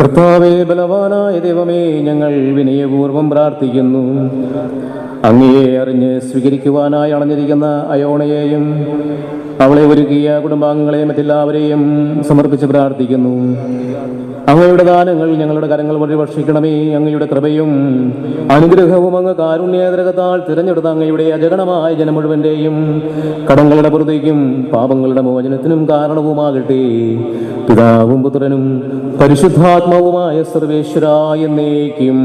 കർത്താവേ, ബലവാനായ ദൈവമേ, ഞങ്ങൾ വിനയപൂർവ്വം പ്രാർത്ഥിക്കുന്നു. അങ്ങയെ അറിഞ്ഞ് സ്വീകരിക്കുവാനായി അണഞ്ഞിരിക്കുന്ന അയോണയെയും അവളെ ഒരുക്കിയ കുടുംബാംഗങ്ങളെയും മറ്റെല്ലാവരെയും സമർപ്പിച്ച് പ്രാർത്ഥിക്കുന്നു. അങ്ങയുടെ ദാനങ്ങൾ ഞങ്ങളുടെ കരങ്ങൾ വഴി വർഷിക്കണമേ. അങ്ങയുടെ കൃപയും അനുഗ്രഹവും അങ്ങ് കാരുണ്യേതരകത്താൽ തിരഞ്ഞെടുത്ത അങ്ങയുടെ അജഗണമായ ജനം മുഴുവൻ്റെയും കടങ്ങളുടെ പുറത്തേക്കും പാപങ്ങളുടെ മോചനത്തിനും കാരണവുമാകട്ടെ. പിതാവും പുത്രനും പരിശുദ്ധാത്മാവുമായ സർവേശ്വരായ എന്നേക്കും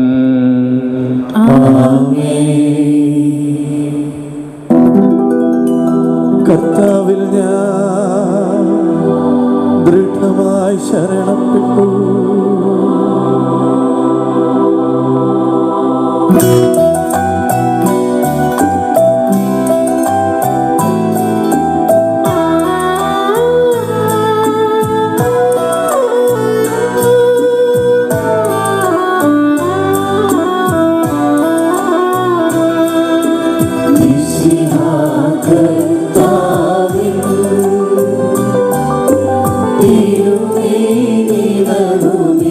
കർത്താവിൽ ഞാൻ ദൃഢമായി ശരണപ്പെട്ടു. തിരുമേനി നടുവിൽ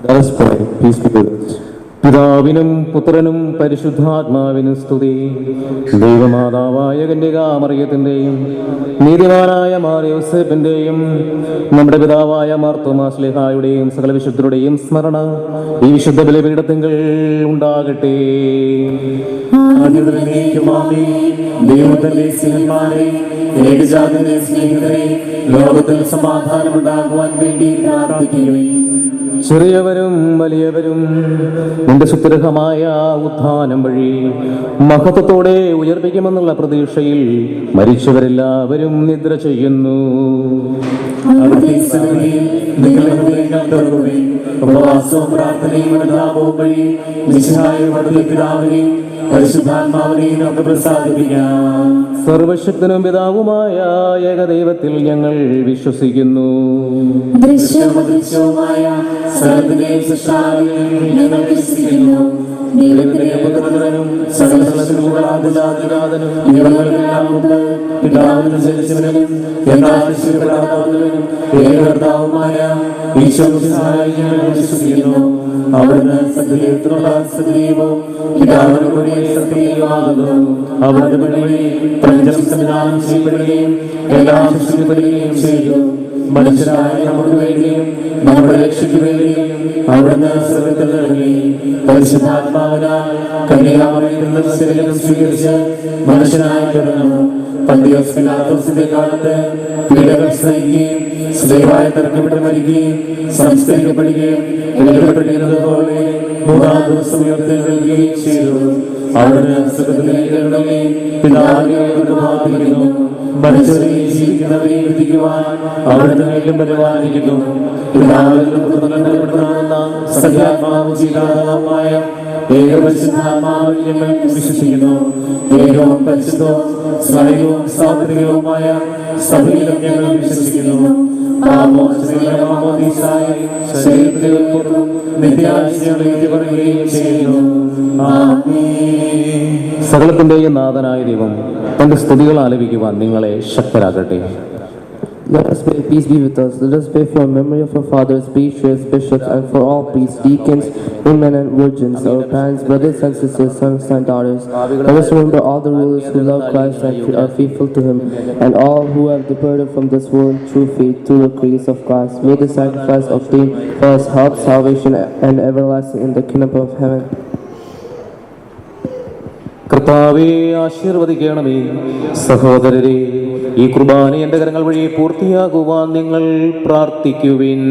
Let us pray. Peace be with us. പിതാവിനും പുത്രനും പരിശുദ്ധാത്മാവിനും സ്തുതി. ദൈവമാതാവായ കന്യകാമറിയത്തിന്റെയും നീതിമാനായ മാർ യോസേപ്പിന്റെയും നമ്മുടെ പിതാവായ മാർ തോമാ ശ്ലീഹായുടെയും സകല വിശുദ്ധരുടെയും സ്മരണ ഈ വിശുദ്ധ ബലിപീഠത്തിങ്കൽ ഉണ്ടാകട്ടെ. ദൈവത്തിന്റെ സ്നേഹിതന്മാരെ, ഏകജാതന്റെ സ്നേഹിതരെ, ലോകത്തിൽ സമാധാനമുണ്ടാകുവാൻ വേണ്ടി പ്രാർത്ഥിക്കുകയും ചെറിയവരും വലിയവരും നിന്റെ സുദൃഢമായ ഉത്ഥാനം വഴി മഹത്വത്തോടെ ഉയർപ്പിക്കുമെന്നുള്ള പ്രതീക്ഷയിൽ മരിച്ചവരെല്ലാവരും നിദ്ര ചെയ്യുന്നു. ഉപവാസവും പ്രാർത്ഥനയും അനുതാപവും വഴി പിതാവിനെയും പരിശുദ്ധാത്മാവിനെയും നമുക്ക് പ്രസാദിപ്പിക്കാം. സർവശക്തനും പിതാവുമായ ഏകദൈവത്തിൽ ഞങ്ങൾ വിശ്വസിക്കുന്നു. ദൃശ്യവുമായ സകലത്തിന്റെയും സൃഷ്ടാവിൽ ഞങ്ങൾ വിശ്വസിക്കുന്നു. ദൈവത്തിന്റെ പുത്രനും സകല സൃഷ്ടികളാദിജാതനും ഇവരെല്ലാം ഉണ്ട്. പിതാവിനും ജനിച്ചവനും എന്നാൽ രക്ഷിക്കപ്പെടാത്തവനും ഏകകർത്താവുമായ ഈശോമിശിഹായിൽ ഞങ്ങൾ വിശ്വസിക്കുന്നു. അവിടുന്ന് സത്യദൈവത്തിനുള്ള സത്യദൈവവും പിതാവിനും കൂടി സത്യദൈവമാകുന്നു. അവിടുന്ന് വഴി പ്രപഞ്ചം സംവിധാനം ചെയ്യപ്പെടുകയും എല്ലാം സൃഷ്ടിക്കപ്പെടുകയും ചെയ്തു. മനുഷ്യരായ നമുക്ക് വേണ്ടിയും നമ്മുടെ രക്ഷയ്ക്ക് വേണ്ടിയും അവിടുന്ന് സ്വർഗ്ഗത്തിൽ ഇറങ്ങി പരിശുദ്ധാത്മാവിനാൽ കന്യകാമറിയത്തിൽ നിന്ന് ശരീരം സ്വീകരിച്ച് മനുഷ്യനായി പിറന്നു. പന്തിയോസ് പിലാത്തോസിന്റെ കാലത്ത് പീഡകൾ സഹിക്കുകയും സ്ലേവായി തറക്കപ്പെട്ട് മരിക്കുകയും സംസ്കരിക്കപ്പെടുകയും എഴുതപ്പെട്ടിരുന്നത് പോലെ മൂന്നാം ദിവസം ഉയർത്തെഴുന്നേൽക്കുകയും ചെയ്തു. അവിടുന്ന് സ്വർഗ്ഗത്തിലേക്ക് ഇറങ്ങുകയും പിതാവിനെ പ്രാർത്ഥിക്കുന്നു. മരിച്ചവരെയും ജീവിക്കുന്നവരെയും വിധിക്കുവാൻ അവിടുന്ന് വീണ്ടും പരിപാലിക്കുന്നു. പിതാവിനും പുത്രനും സത്യാത്മാവും ജീവനാഥവുമായ ഏകപരിശുദ്ധാത്മാവിൽ ഞങ്ങൾ വിശ്വസിക്കുന്നു. ഏകവും പരിശുദ്ധവും സ്വയവും സാത്വികവുമായ സഭയിലും ഞങ്ങൾ വിശ്വസിക്കുന്നു. സകലത്തിന്റെയും നാഥനായ ദൈവം തന്റെ സ്തുതികൾ ആലപിക്കുവാൻ നിങ്ങളെ ശക്തരാകട്ടെ. Let us pray, peace be with us. Let us pray for memory of our fathers, priests, bishops, and for all priests, deacons, women and virgins, our parents, brothers and sisters, sons and daughters. Let us remember all the rulers who love Christ and are faithful to Him, and all who have departed from this world through faith, through the grace of Christ. May the sacrifice obtained for us help salvation and everlasting in the kingdom of heaven. കർത്താവേ, ആശീർവദിക്കണമേ. സഹോദരരെ, ഈ കുർബാന എന്റെ കരങ്ങൾ വഴി പൂർത്തിയാകുവാൻ നിങ്ങൾ പ്രാർത്ഥിക്കുവിൻ.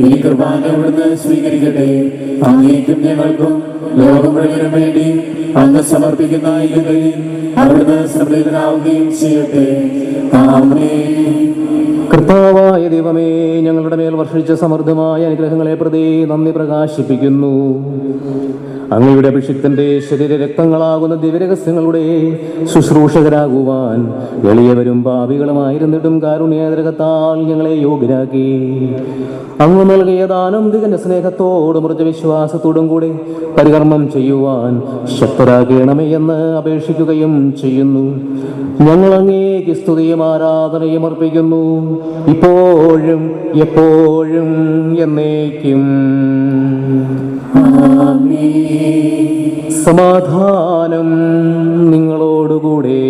ഈ കുർബാന അവിടുന്ന് സ്വീകരിക്കട്ടെ. അങ്ങേക്കും ഞങ്ങൾക്കും ലോകം മുഴുവനും വേണ്ടി അങ്ങ് സമർപ്പിക്കുന്ന ഈ ബലിയിൽ അവിടുന്ന് സംപ്രീതനാവുകയും ചെയ്യട്ടെ. ആമേൻ. കർത്താവായ ദൈവമേ, ഞങ്ങളുടെ മേൽ വർഷിച്ച സമൃദ്ധമായ അനുഗ്രഹങ്ങളെ പ്രതി നന്ദി പ്രകാശിപ്പിക്കുന്നു. അങ്ങയുടെ അഭിഷിക്തന്റെ ശരീര രക്തങ്ങളാകുന്ന ദിവ്യരഹസ്യങ്ങളുടെ ശുശ്രൂഷകരാകുവാൻ എളിയവരും പാപികളുമായിരുന്നിട്ടും കാരുണ്യകത്താൽ ഞങ്ങളെ യോഗ്യരാക്കി. അങ്ങ് നൽകിയ ദാനം തികഞ്ഞ സ്നേഹത്തോടും ഉറച്ച വിശ്വാസത്തോടും കൂടെ പരികർമ്മം ചെയ്യുവാൻ ശക്തരാകണമേ എന്ന് അപേക്ഷിക്കുകയും ചെയ്യുന്നു. ഞങ്ങൾ അങ്ങേക്ക് സ്തുതിയും ആരാധനയും അർപ്പിക്കുന്നു, ഇപ്പോഴും എപ്പോഴും എന്നേക്കും. സമാധാനം നിങ്ങളോടുകൂടെ.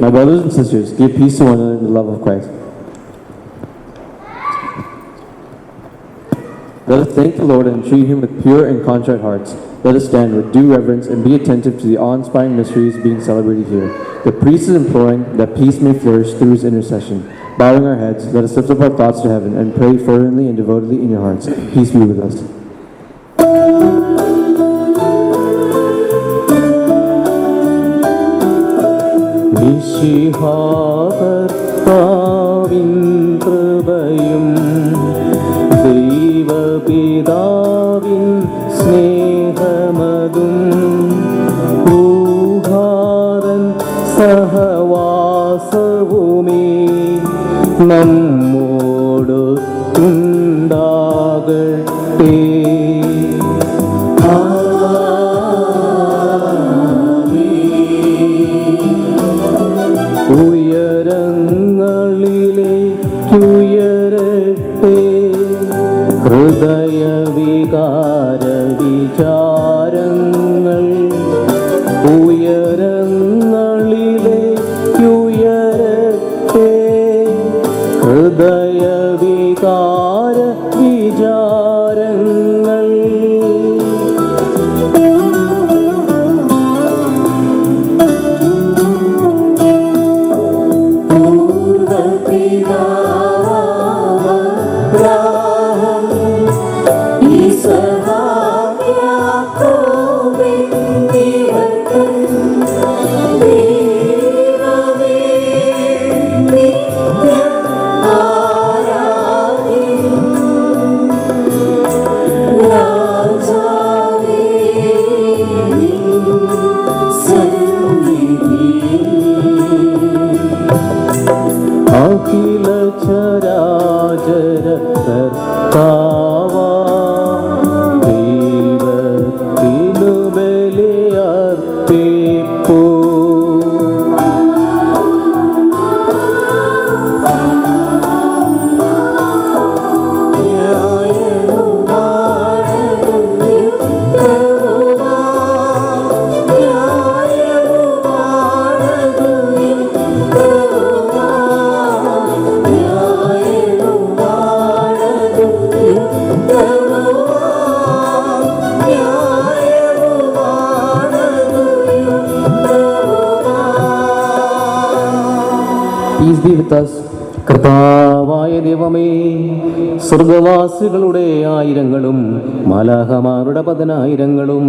My brothers and sisters, give peace to one another in the love of Christ. Let us thank the Lord and entreat Him with pure and contrite hearts. Let us stand with due reverence and be attentive to the awe-inspiring mysteries being celebrated here. The priest is imploring that peace may flourish through his intercession. Bowing our heads, let us lift up our thoughts to heaven and pray fervently and devotedly in your hearts. Peace be with us. മിശിഹാകർത്താവിൻ കൃപയും ദൈവപിതാവിൻ സ്നേഹമതും ഊഹാരൻ സഹവാസവുമേ നമ്മോടൊത്തുണ്ടാകട്ടെ. peace be with us. കർത്താവായ ദൈവമേ, സ്വർഗവാസികളുടെ ആയിരങ്ങളും മാലാഖമാരുടെ 10,000ങ്ങളും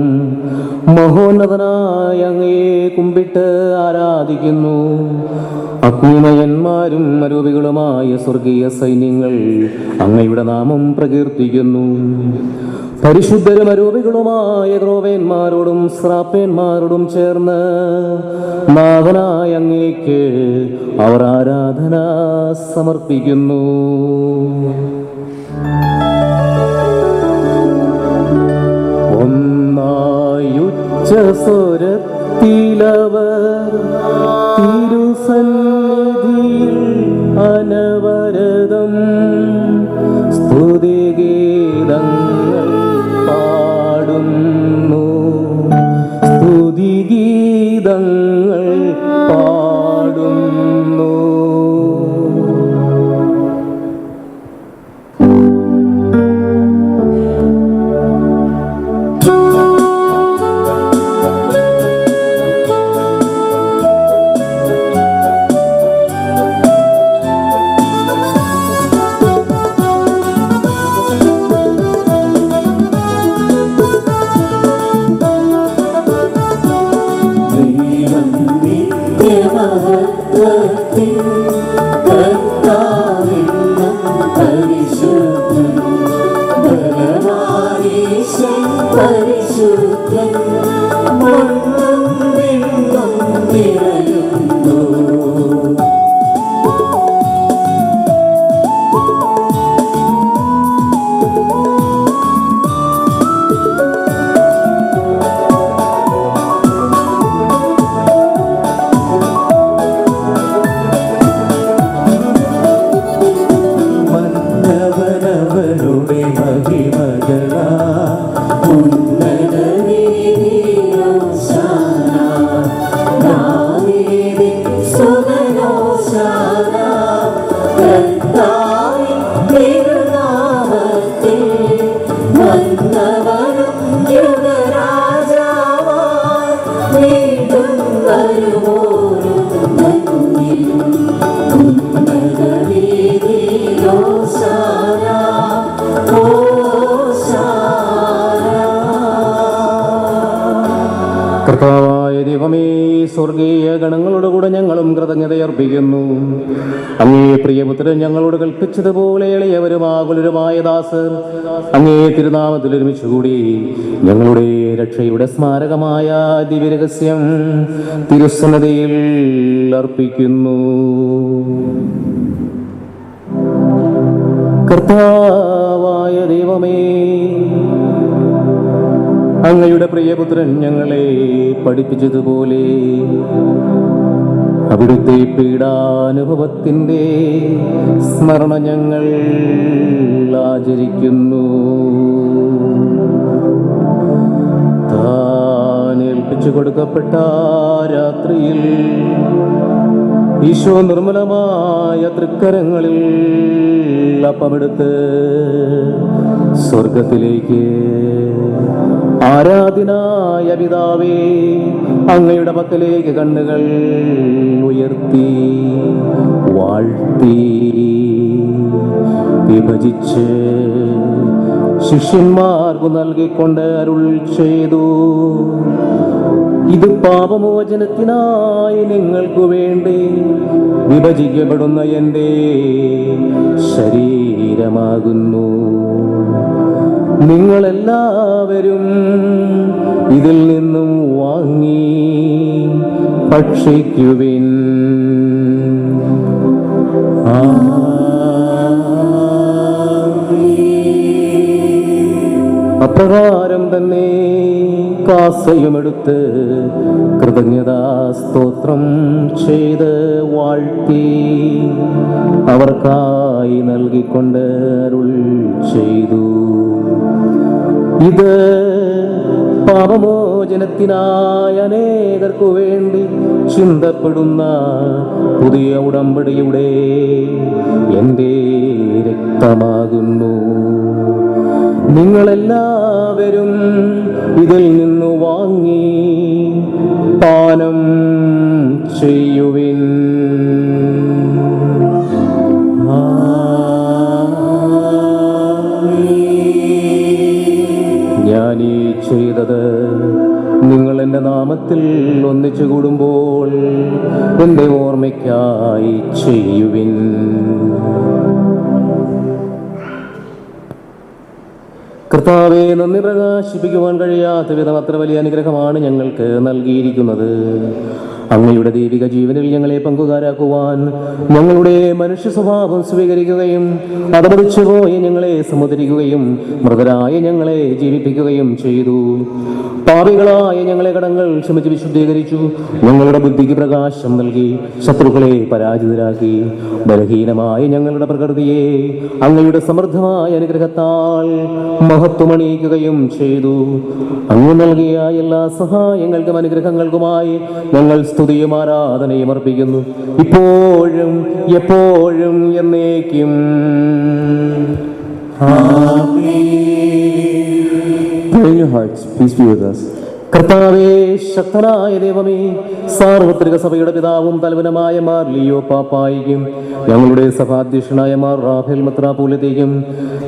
മഹോന്നതനായ അങ്ങയെ കുമ്പിട്ട് ആരാധിക്കുന്നു. അഗ്നിമയന്മാരും അരൂപികളുമായ സ്വർഗീയ സൈന്യങ്ങൾ അങ്ങയുടെ നാമം പ്രകീർത്തിക്കുന്നു. പരിശുദ്ധരും അരൂപികളുമായ ക്രോവേന്മാരോടും ശ്രാപ്പേന്മാരോടും ചേർന്ന് നാഥനായ അങ്ങേക്ക് അവർ ആരാധന സമർപ്പിക്കുന്നു. ഒന്നായുച്ചസ്വരത്തിലവർ തിരുസന്നിധിയിൽ അനവരതം സ്തുതിഗീതങ്ങൾ പാടുന്നു. സ്തുതിഗീതങ്ങൾ പാടുന്നു. കർത്താവായ ദൈവമേ, സ്വർഗീയ ഗണങ്ങളുടെ കൂടെ ഞങ്ങളും കൃതജ്ഞതയർപ്പിക്കുന്നു. അങ്ങേ പ്രിയപുത്രൻ ഞങ്ങളോട് കൽപ്പിച്ചതുപോലെ എളിയവരും ആകുലരുമായ ദാസർ അങ്ങേ തിരുനാമത്തിൽ ഒരുമിച്ചുകൂടി ഞങ്ങളുടെ രക്ഷയുടെ സ്മാരകമായ ദിവ്യരഹസ്യം തിരുസന്നതിയിൽ അർപ്പിക്കുന്നു. കർത്താവായ ദൈവമേ, അങ്ങയുടെ പ്രിയപുത്രൻ ഞങ്ങളെ പഠിപ്പിച്ചതുപോലെ അവിടുത്തെ പീഡാനുഭവത്തിൻ്റെ സ്മരണ ഞങ്ങൾ ആചരിക്കുന്നു. താൻ ഏൽപ്പിച്ചു കൊടുക്കപ്പെട്ട രാത്രിയിൽ ഈശോ നിർമ്മലമായ തൃക്കരങ്ങളിൽ അപ്പമെടുത്ത് സ്വർഗത്തിലേക്ക് ആരാധനായ പിതാവേ, അങ്ങയുടെ പക്കലേക്ക് കണ്ണുകൾ ഉയർത്തി വാഴ്ത്തി വിഭജിച്ച് ശിഷ്യന്മാർക്കു നൽകിക്കൊണ്ട് അരുൾ ചെയ്തു: ഇത് പാപമോചനത്തിനായി നിങ്ങൾക്കു വേണ്ടി വിഭജിക്കപ്പെടുന്ന എൻ്റെ ശരീരമാകുന്നു. നിങ്ങളെല്ലാവരും ഇതിൽ നിന്നും വാങ്ങി ഭക്ഷിക്കുവിൻ. അപ്രകാരം തന്നെ കാസയുമെടുത്ത് കൃതജ്ഞതാ സ്തോത്രം ചെയ്ത് വാഴ്ത്തി അവർക്കായി നൽകിക്കൊണ്ട് അരുൾ ചെയ്തു: ഇത് പാപമോചനത്തിനായ അനേകർക്കു വേണ്ടി ചിന്തപ്പെടുന്ന പുതിയ ഉടമ്പടിയുടെ എൻ്റെ രക്തമാകുന്നു. നിങ്ങളെല്ലാവരും ഇതിൽ നിന്നു വാങ്ങി പാനം ചെയ്യുവിൻ. ഒന്നിച്ചു കൂടുമ്പോൾ എൻ്റെ ഓർമ്മയ്ക്കായി ചെയ്യുവിൻ. കർത്താവെ, നന്ദി പ്രകാശിപ്പിക്കുവാൻ കഴിയാത്ത വിധം അത്ര വലിയ അനുഗ്രഹമാണ് ഞങ്ങൾക്ക് നൽകിയിരിക്കുന്നത്. അങ്ങയുടെ ദൈവിക ജീവനിൽ ഞങ്ങളെ പങ്കുകാരാക്കുവാൻ ഞങ്ങളുടെ മനുഷ്യ സ്വഭാവം സ്വീകരിക്കുകയും അതപതിച്ചു പോയി ഞങ്ങളെ സമുദ്രിക്കുകയും മൃതരായ ഞങ്ങളെ ജീവിപ്പിക്കുകയും ചെയ്തു. പാപികളായ ഞങ്ങളെ കടങ്ങൾ ക്ഷമിച്ച് വിശുദ്ധീകരിച്ചു. ഞങ്ങളുടെ ബുദ്ധിക്ക് പ്രകാശം നൽകി ശത്രുക്കളെ പരാജിതരാക്കി. ബലഹീനമായ ഞങ്ങളുടെ പ്രകൃതിയെ അങ്ങയുടെ സമൃദ്ധമായ അനുഗ്രഹത്താൽ മഹത്വമണിയിക്കുകയും ചെയ്തു. അങ്ങ് നൽകിയ എല്ലാ സഹായങ്ങൾക്കും അനുഗ്രഹങ്ങൾക്കുമായി ഞങ്ങൾ സ്തുതിയും ആരാധനയും അർപ്പിക്കുന്നു, ഇപ്പോഴും എപ്പോഴും എന്നേക്കും. Pray in your hearts, peace be with us. കർത്താവേ, ശക്തനായ ദൈവമേ, സാർവത്രിക സഭയുടെ പിതാവും തലവനുമായ മാർ ലിയോ പാപ്പായിക്കും ഞങ്ങളുടെ സഭാധ്യക്ഷനായ മാർ റാഫേൽ മെത്രാപ്പോലീത്തയ്ക്കും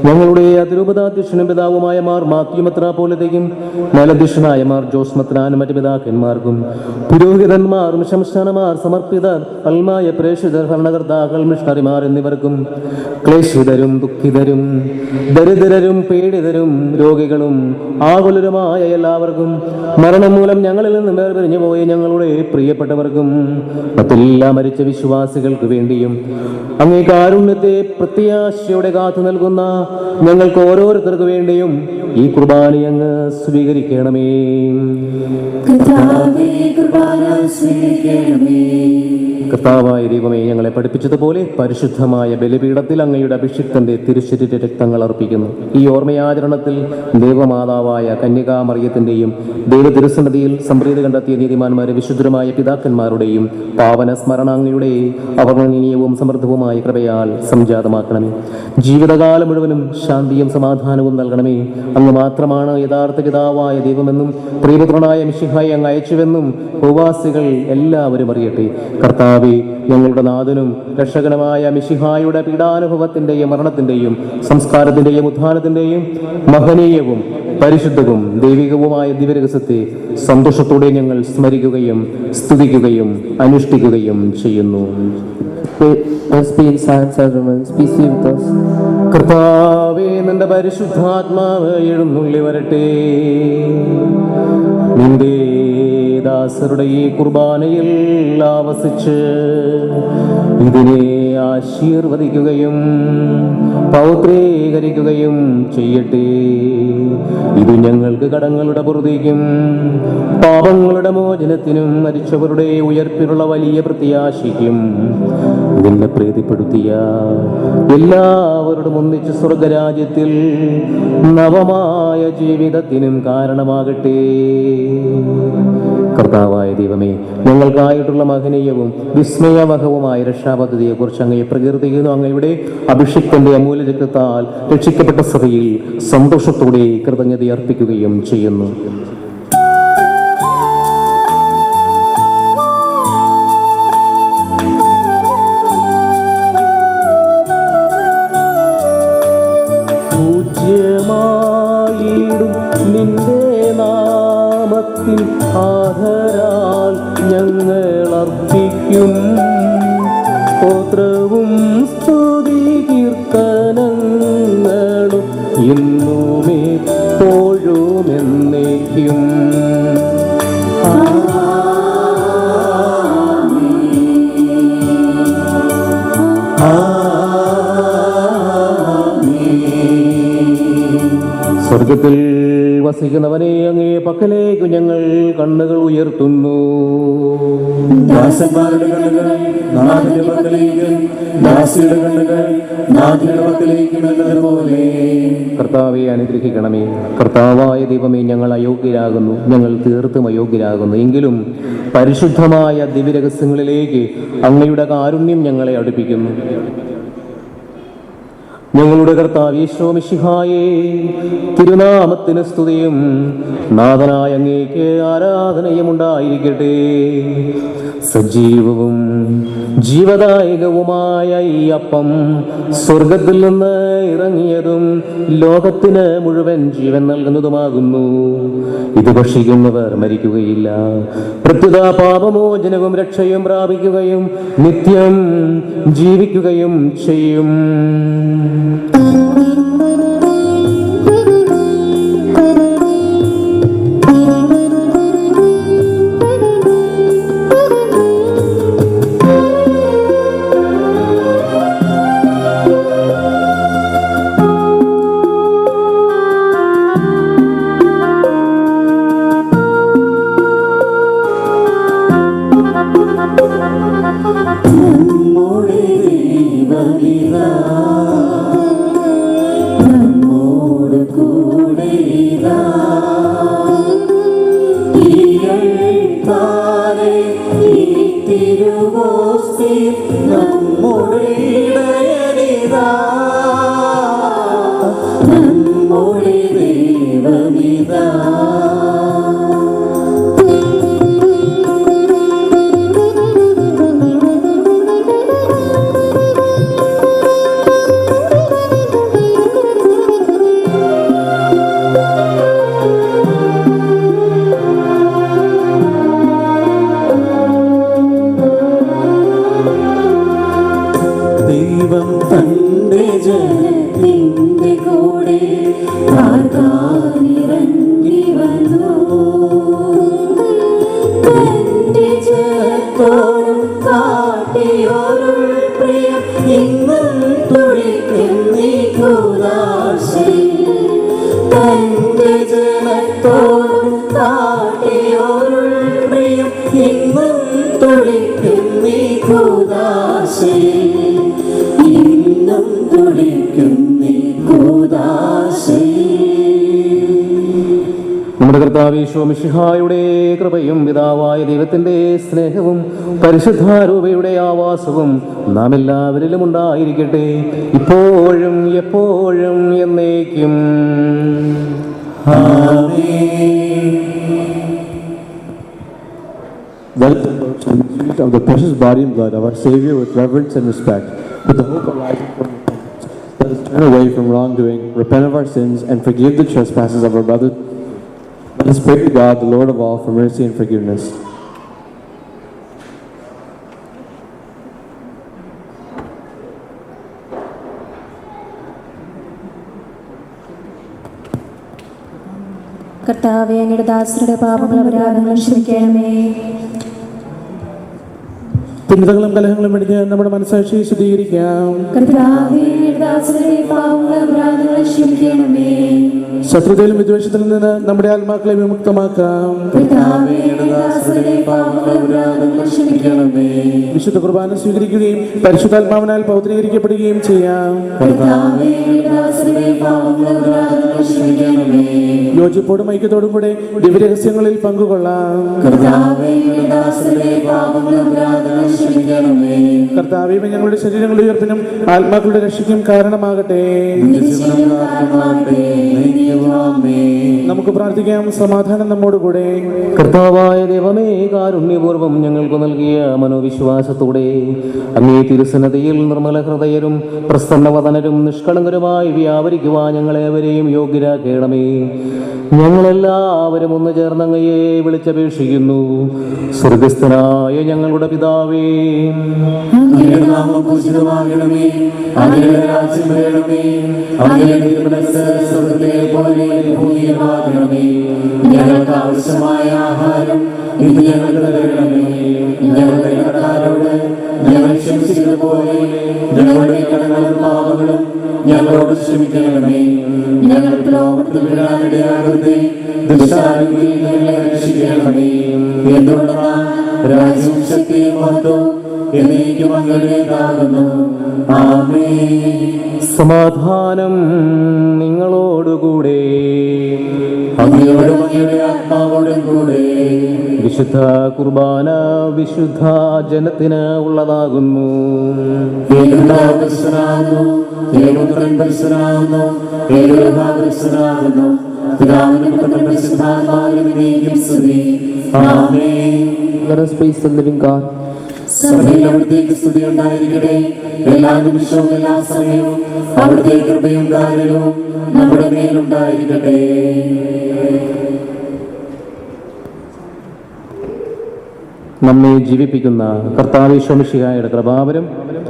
ഞങ്ങളുടെ അതിരൂപതാധ്യക്ഷനും പിതാവുമായ മാർ മാത്യു മെത്രാപ്പോലീത്തയ്ക്കും മേലധ്യക്ഷനായ മാർ ജോസ് മെത്രാനും മറ്റ് പിതാക്കന്മാർക്കും പുരോഹിതന്മാരും ശംശാനമാർ സമർപ്പിതർ അൽമായ പ്രേക്ഷിതർ ഭരണകർത്താക്കൾ മിഷണറിമാർ എന്നിവർക്കും ക്ലേശിതരും ദുഃഖിതരും ദരിദ്രരും പീഡിതരും രോഗികളും ആകുലരുമായ എല്ലാവർക്കും മരണം മൂലം ഞങ്ങളിൽ നിന്ന് വേർപിരിഞ്ഞു പോയ ഞങ്ങളുടെ പ്രിയപ്പെട്ടവർക്കും മറ്റെല്ലാ മരിച്ച വിശ്വാസികൾക്ക് വേണ്ടിയും അങ്ങേ കാരുണ്യത്തെ പ്രത്യാശയോടെ കാത്തു നൽകുന്ന ഞങ്ങൾക്ക് ഓരോരുത്തർക്ക് വേണ്ടിയും ഈ കുർബാന അങ്ങ് സ്വീകരിക്കണമേ. കർത്താവായ ദൈവമേ, ഞങ്ങളെ പഠിപ്പിച്ചതുപോലെ പരിശുദ്ധമായ ബലിപീഠത്തിൽ അങ്ങയുടെ അഭിഷിക്തന്റെ തിരുശരീര രക്തങ്ങൾ അർപ്പിക്കുന്നു. ഈ ഓർമ്മയാചരണത്തിൽ ദേവമാതാവായ കന്യകാമറിയത്തിന്റെയും ദൈവ തിരുസന്നിധിയിൽ സംപ്രീതി കണ്ടെത്തിയ നീതിമാന്മാരെ വിശുദ്ധരുമായ പിതാക്കന്മാരുടെയും പാവന സ്മരണ അങ്ങയുടെ അവർണ്ണനീയവും സമൃദ്ധവുമായ കൃപയാൽ സംജാതമാക്കണമേ. ജീവിതകാലം മുഴുവനും ശാന്തിയും സമാധാനവും നൽകണമേ. അങ്ങ് മാത്രമാണ് യഥാർത്ഥ പിതാവായ ദൈവമെന്നും പ്രിയപുത്രനായ മിശിഹായെ അങ്ങ് അയച്ചുവെന്നും ഭൂവാസികൾ എല്ലാവരും അറിയട്ടെ. കർത്താവേ, ഞങ്ങളുടെ നാഥനും രക്ഷകനുമായ മിശിഹായുടെ പീഡാനുഭവത്തിന്റെയും മരണത്തിന്റെയും സംസ്കാരത്തിന്റെയും ഉത്ഥാനത്തിന്റെയും മഹനീയവും പരിശുദ്ധവും ദൈവികവുമായ ദിവ്യരഹസ്യത്തെ സന്തോഷത്തോടെ ഞങ്ങൾ സ്മരിക്കുകയും സ്തുതിക്കുകയും അനുഷ്ഠിക്കുകയും ചെയ്യുന്നു. Let's be in silence as remains. Peace be with us. കർത്താവേ, നിന്റെ പരിശുദ്ധാത്മാവ് എഴുന്നള്ളി വരട്ടെ. നിന്റെ ദാസരുടെ ഈ കുർബാനയിൽ ആവസിച്ച് ഇതിനെ ആശീർവദിക്കുകയും പൗത്രീകരിക്കുകയും ചെയ്യട്ടെ. ഇത് ഞങ്ങൾക്ക് കടങ്ങളുടെ പൊറുതിക്കും പാപങ്ങളുടെ മോചനത്തിനും മരിച്ചവരുടെ ഉയർപ്പിനുള്ള വലിയ പ്രത്യാശയ്ക്കും ഇതിനെ പ്രീതിപ്പെടുത്തിയ എല്ലാവരോടും ഒന്നിച്ച് സ്വർഗരാജ്യത്തിൽ നവമായ ജീവിതത്തിനും കാരണമാകട്ടെ. കർത്താവായ ദൈവമേ, ഞങ്ങൾക്കായിട്ടുള്ള മഹനീയവും വിസ്മയമഹവുമായ രക്ഷാപദ്ധതിയെക്കുറിച്ച് അങ്ങയെ പ്രകീർത്തിക്കുന്നു. അങ്ങയുടെ അഭിഷിക്തന്റെ അമൂല്യ രക്തത്താൽ രക്ഷിക്കപ്പെട്ട സഭയിൽ സന്തോഷത്തോടെ കൃതജ്ഞത അർപ്പിക്കുകയും ചെയ്യുന്നു. പൂജ്യമായിടും നിന്റെ നാമത്തിൽ ആദരാൽ ഞങ്ങൾ അർപ്പിക്കും സ്തോത്രവും സ്തുതി കീർത്തനങ്ങളും എന്നും എപ്പോഴും എന്നേക്കും. സ്വർഗത്തിൽ വസിക്കുന്നവനെ അങ്ങേ പക്കലേക്ക് ഞങ്ങൾ കണ്ണുകൾ ഉയർത്തുന്നു. ദാസന്മാരുടെ കണ്ണുകൾ നാഥന്റെ പക്കലേക്കും ദാസിയുടെ കണ്ണുകൾ നാഥന്റെ പക്കലേക്കും എന്നതുപോലെ. കർത്താവെ, അനുഗ്രഹിക്കണമേ. കർത്താവായ ദൈവമേ, ഞങ്ങൾ അയോഗ്യരാകുന്നു, ഞങ്ങൾ തീർത്തും അയോഗ്യരാകുന്നു. എങ്കിലും പരിശുദ്ധമായ ദിവ്യരഹസ്യങ്ങളിലേക്ക് അങ്ങയുടെ കാരുണ്യം ഞങ്ങളെ അടുപ്പിക്കുന്നു. ഞങ്ങളുടെ കർത്താവ് യേശു മിശിഹായേ, തിരുനാമത്തിന് സ്തുതിയും നാഥനായ അങ്ങേക്ക് ആരാധനയും ഉണ്ടായിരിക്കട്ടെ. സജീവവും ജീവദായകവുമായ ഈ അപ്പം സ്വർഗത്തിൽ നിന്ന് ഇറങ്ങിയതും ലോകത്തിന് മുഴുവൻ ജീവൻ നൽകുന്നതുമാകുന്നു. ഇത് ഭക്ഷിക്കുന്നവർ മരിക്കുകയില്ല, പ്രത്യുത പാപമോചനവും രക്ഷയും പ്രാപിക്കുകയും നിത്യം ജീവിക്കുകയും ചെയ്യും. നമ്മുടെ കർത്താവ് യേശു മിശിഹായുടെ കൃപയും പിതാവായ ദൈവത്തിന്റെ സ്നേഹവും പരിശുദ്ധാരൂപയുടെ ആവാസവും നാം എല്ലാവരിലും ഉണ്ടായിരിക്കട്ടെ, ഇപ്പോഴും എപ്പോഴും എന്നേക്കും. Of the precious body and blood of our Savior with reverence and respect, with the hope arising from repentance. Let us turn away from wrongdoing, repent of our sins, and forgive the trespasses of our brothers. Let us pray to God, the Lord of all, for mercy and forgiveness. കർത്താവേ, അങ്ങയുടെ ദാസരുടെ പാപങ്ങളും അപരാധങ്ങളും ക്ഷമിക്കണമേ. ചിന്തകളും കലഹങ്ങളും വെടിഞ്ഞ് നമ്മുടെ മനസ്സാക്ഷി ശുദ്ധീകരിക്കാം. കർത്താവേ, അങ്ങയുടെ ദാസരുടെ പാപങ്ങളും അപരാധങ്ങളും ക്ഷമിക്കണമേ. ശത്രുതയിലും വിദ്വേഷത്തിൽ നിന്ന് നമ്മുടെ ആത്മാക്കളെ വിമുക്തമാക്കാം. കർത്താവേ, അങ്ങയുടെ ദാസരുടെ പാപങ്ങളും അപരാധങ്ങളും ക്ഷമിക്കണമേ. വിശുദ്ധ കുർബാന സ്വീകരിക്കുകയും പരിശുദ്ധാത്മാവിനാൽ പൗത്രീകരിക്കപ്പെടുകയും ചെയ്യാം. കർത്താവേ, അങ്ങയുടെ ദാസരുടെ പാപങ്ങളും അപരാധങ്ങളും ക്ഷമിക്കണമേ. യോജിപ്പോടും ഐക്യത്തോടും കൂടെ ദിവ്യരഹസ്യങ്ങളിൽ പങ്കുകൊള്ളാം. കർത്താവേ, അങ്ങയുടെ ദാസരുടെ പാപങ്ങളും അപരാധങ്ങളും ക്ഷമിക്കണമേ. കർത്താവേ, ഞങ്ങളുടെ ശരീരങ്ങളുടെ ഉയർപ്പിനും ആത്മാക്കളുടെ രക്ഷയ്ക്കും കാരണമാകട്ടെ. നമുക്ക് പ്രാർത്ഥിക്കാം. സമാധാനം നമ്മോടുകൂടെ. കർത്താവായ ദൈവമേ, കാരുണ്യപൂർവ്വം ഞങ്ങൾക്ക് നൽകിയ മനോവിശ്വാസത്തോടെ അങ്ങേ തിരുസന്നതിയിൽ നിർമ്മല ഹൃദയരും പ്രസന്നവദനരും നിഷ്കളങ്കരുമായി വ്യാപരിക്കുവാൻ ഞങ്ങളെവരെയും യോഗ്യരാക്കണമേ. ഞങ്ങളെല്ലാവരും ഒന്ന് ചേർന്ന് അങ്ങയെ വിളിച്ചപേക്ഷിക്കുന്നു. സ്വർഗസ്ഥനായ ഞങ്ങളുടെ പിതാവേ, അങ്ങയുടെ നാമം പൂജിതമാകണമേ. അങ്ങയുടെ രാജ്യം വരണമേ. അങ്ങയുടെ തിരുമനസ്സ് സ്വർഗ്ഗത്തിലെ പോലെ ഭൂമിയിലുമാകണമേ. ഞങ്ങൾക്ക് ആവശ്യമായ ആഹാരം ഇന്ന് ഞങ്ങൾക്ക് തരണമേ. ഞങ്ങളുടെ കടക്കാരോട് ഞങ്ങൾ ക്ഷമിച്ചതുപോലെ ഞങ്ങളുടെ കടങ്ങളും പാപങ്ങളും ഞങ്ങളോട് ക്ഷമിക്കണമേ. ഞങ്ങൾക്ക് ലോകത്തിൽ വിടാനിടയാകരുതേ. ദുഷ്ടാരൂപിയിൽ ഞങ്ങളെ രക്ഷിക്കണമേ. എന്തുകൊണ്ടെന്നാൽ രാജ്യവും ശക്തിയും മഹത്വവും എന്നേക്കും അങ്ങയുടേതാകുന്നു. ആമേൻ. സമാധാനം നിങ്ങളോടുകൂടെ. അങ്ങയോടും അങ്ങയുടെ ആത്മാവോടും കൂടെ. വിശുദ്ധ കുർബാന വിശുദ്ധ ജനത്തിന് ഉള്ളതാകുന്നു. Let us praise the living God. സഭയിൽ അവിടുത്തേക്ക് സ്തുതി ഉണ്ടായിരിക്കട്ടെ. എല്ലാ നിമിഷവും എല്ലാ സമയവും അവിടുത്തെ കൃപയും കാരുണ്യവും നമ്മുടെ മേലുണ്ടായിരിക്കട്ടെ. നമ്മെ ജീവിപ്പിക്കുന്ന കർത്താവേ ശോമിശിഹായുടെ കൃപാവരം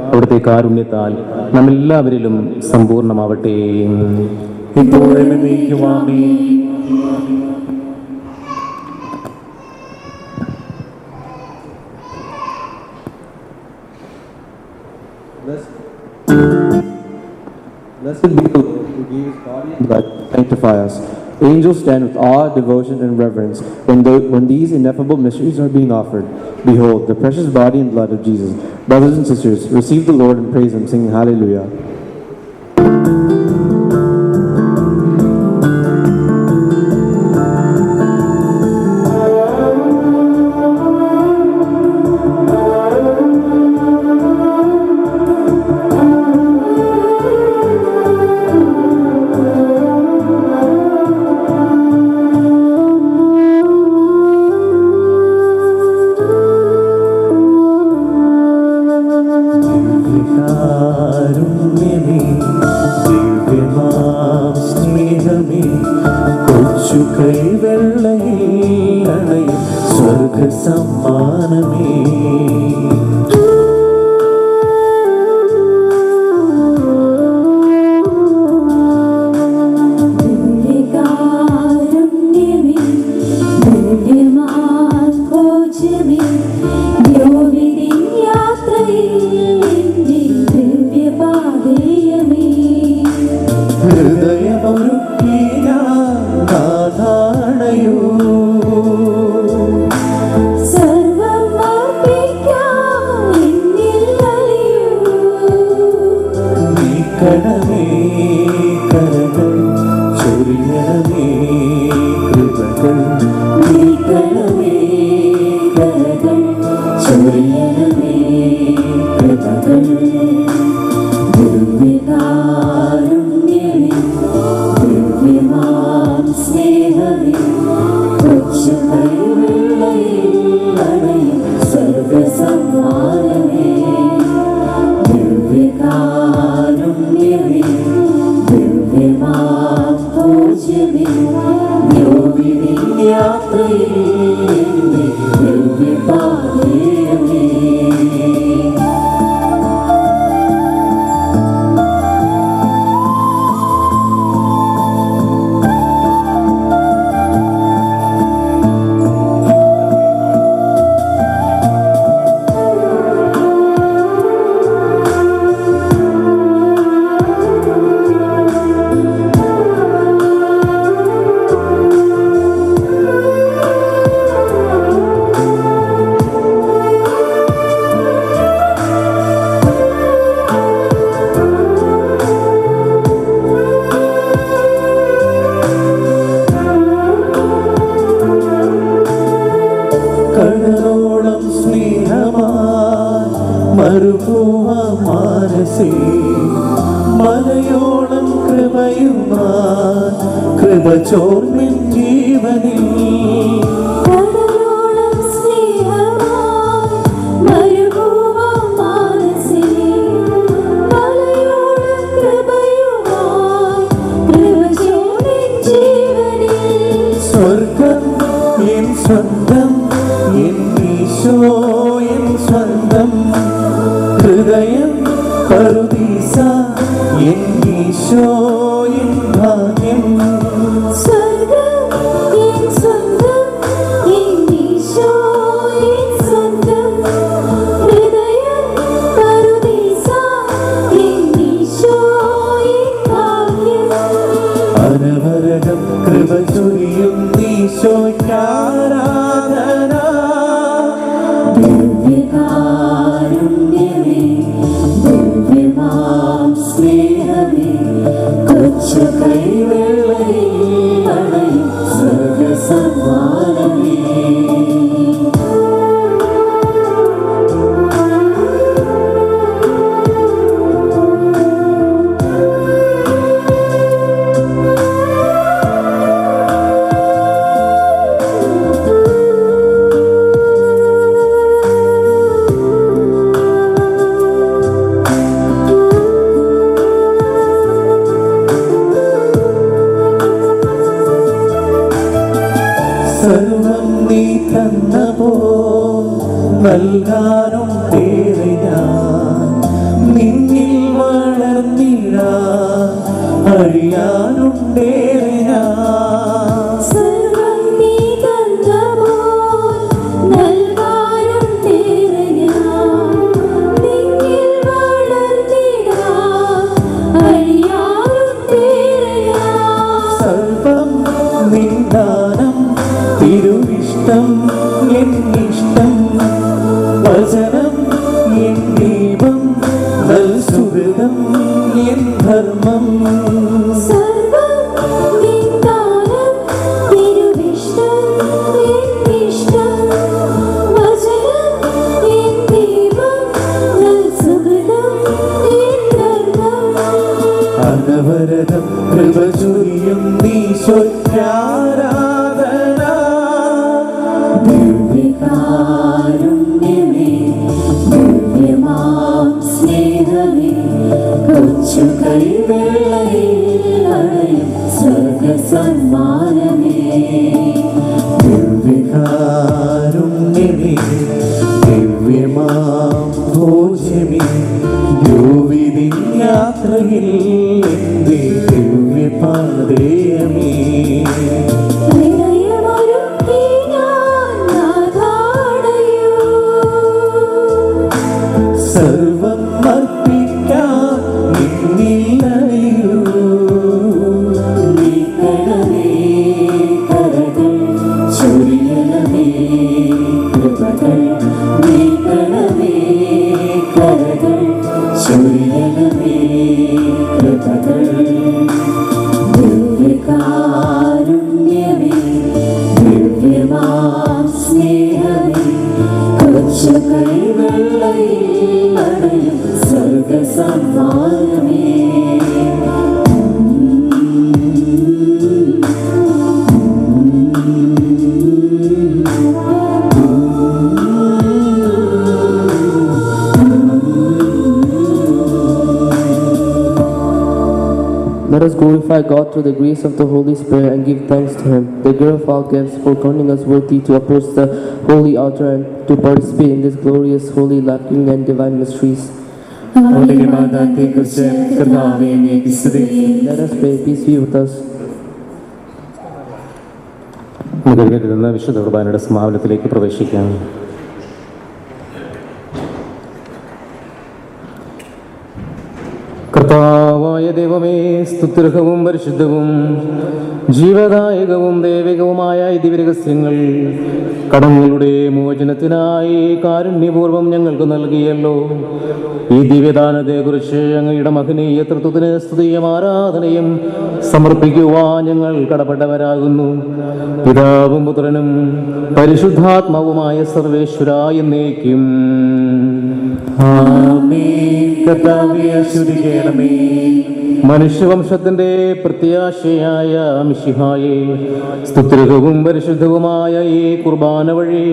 അവിടുത്തെ കാരുണ്യത്താൽ നമ്മെല്ലാവരിലും സമ്പൂർണ്ണമാവട്ടെ. ഇപ്പോഴും എന്നേക്കും ആമേൻ. Blessed be the Lord who gave his body and blood to sanctify us. Angels stand with awe, devotion, and reverence when these ineffable mysteries are being offered. Behold, the precious body and blood of Jesus. Brothers and sisters, receive the Lord and praise him, singing hallelujah. കൈവെള്ളയിൽ സ്വർഗസമ്മാനമേ നൽകാനും തേറെ ഞാൻ നിന്നിൽ വളർന്നിടാൻ അറിയാനുണ്ടേറെ ഞാൻ സർവ്വം നീ തന്നപ്പോൾ നൽകാനും തേറെ ഞാൻ നിന്നിൽ വളർന്നിടാൻ അറിയാനും തേറെ ഞാൻ സർവം നിന്ദാനം തിരുവിഷ്ടം എന്നിഷ്ടം വചനം എൻ ദീപം നൽ സുഹൃതം എൻ ധർമ്മം സർവ്വം നിന്ദാനം തിരുവിഷ്ടം എന്നിഷ്ടം വചനം എൻ ദീപം നൽ സുഹൃതം എൻ ധർമ്മം അനവരതം കൃപ ചൊരിയും നീശോരാധന ദിവ്യകാരുണ്യമേ ദിവ്യമാം സ്നേഹമേ കൊച്ചു കൈവെള്ളയിൽ അണയും സ്വർഗസമ്മാനമേ ദിവ്യകാരുണ്യമേ ദിവ്യമാം ഭോജ്യമേ ദ്യോവിധി യാത്രയിൽ എന്റെ ദിവ്യപാദയമേ ഹൃദയമൊരുക്കി ഞാൻ നാഥാടയോ സർവം അർപ്പിക്കാം നിന്നിലയോ നീക്കണമേ കരകൾ ചൊരിയണമേ കൃപകൾ നീക്കണമേ കരകൾ ചൊരിയണമേ കൃപകൾ ദിവ്യകാരുണ്യമേ ദിവ്യമാം സ്നേഹമേ കൊച്ചു കൈവെള്ളയിൽ അണയും സ്വർഗസമ്മാനമേ Let us glorify God through the grace of the Holy Spirit and give thanks to Him, the giver of all gifts, for counting us worthy to approach the holy altar and to participate in this glorious, holy, life-giving, and divine mysteries. മാതാത്തെക്കുറിച്ച് കർത്താവേ അങ്ങേക്ക് സ്തുതി. Let us pray. Peace be with us. നികഴിഞ്ഞിരുന്ന വിശുദ്ധ കുർബാനയുടെ സമാപനത്തിലേക്ക് പ്രവേശിക്കാം. കർത്താവായ ദൈവമേ, സ്തുത്യർഹവും പരിശുദ്ധവും ജീവദായകവും ദൈവികവുമായ ഈ ദിവ്യരഹസ്യങ്ങൾ കടങ്ങളുടെ മോചനത്തിനായി കാരുണ്യപൂർവ്വം ഞങ്ങൾക്ക് നൽകിയല്ലോ. ഈ ദിവ്യദാനത്തെക്കുറിച്ച് അങ്ങയുടെ മഹനീയ തൃത്വത്തിന് സ്തുതിയും ആരാധനയും സമർപ്പിക്കുവാൻ ഞങ്ങൾ കടപ്പെട്ടവരാകുന്നു. പിതാവും പുത്രനും പരിശുദ്ധാത്മാവുമായ സർവേശ്വര എന്നേക്കും ആമേൻ. കർത്താവേ ആശീർവദിക്കണമേ. മനുഷ്യവംശത്തിന്റെ പ്രത്യാശയായ മിശിഹായെ, സ്തുത്യർഹവും പരിശുദ്ധവുമായ ഈ കുർബാന വഴി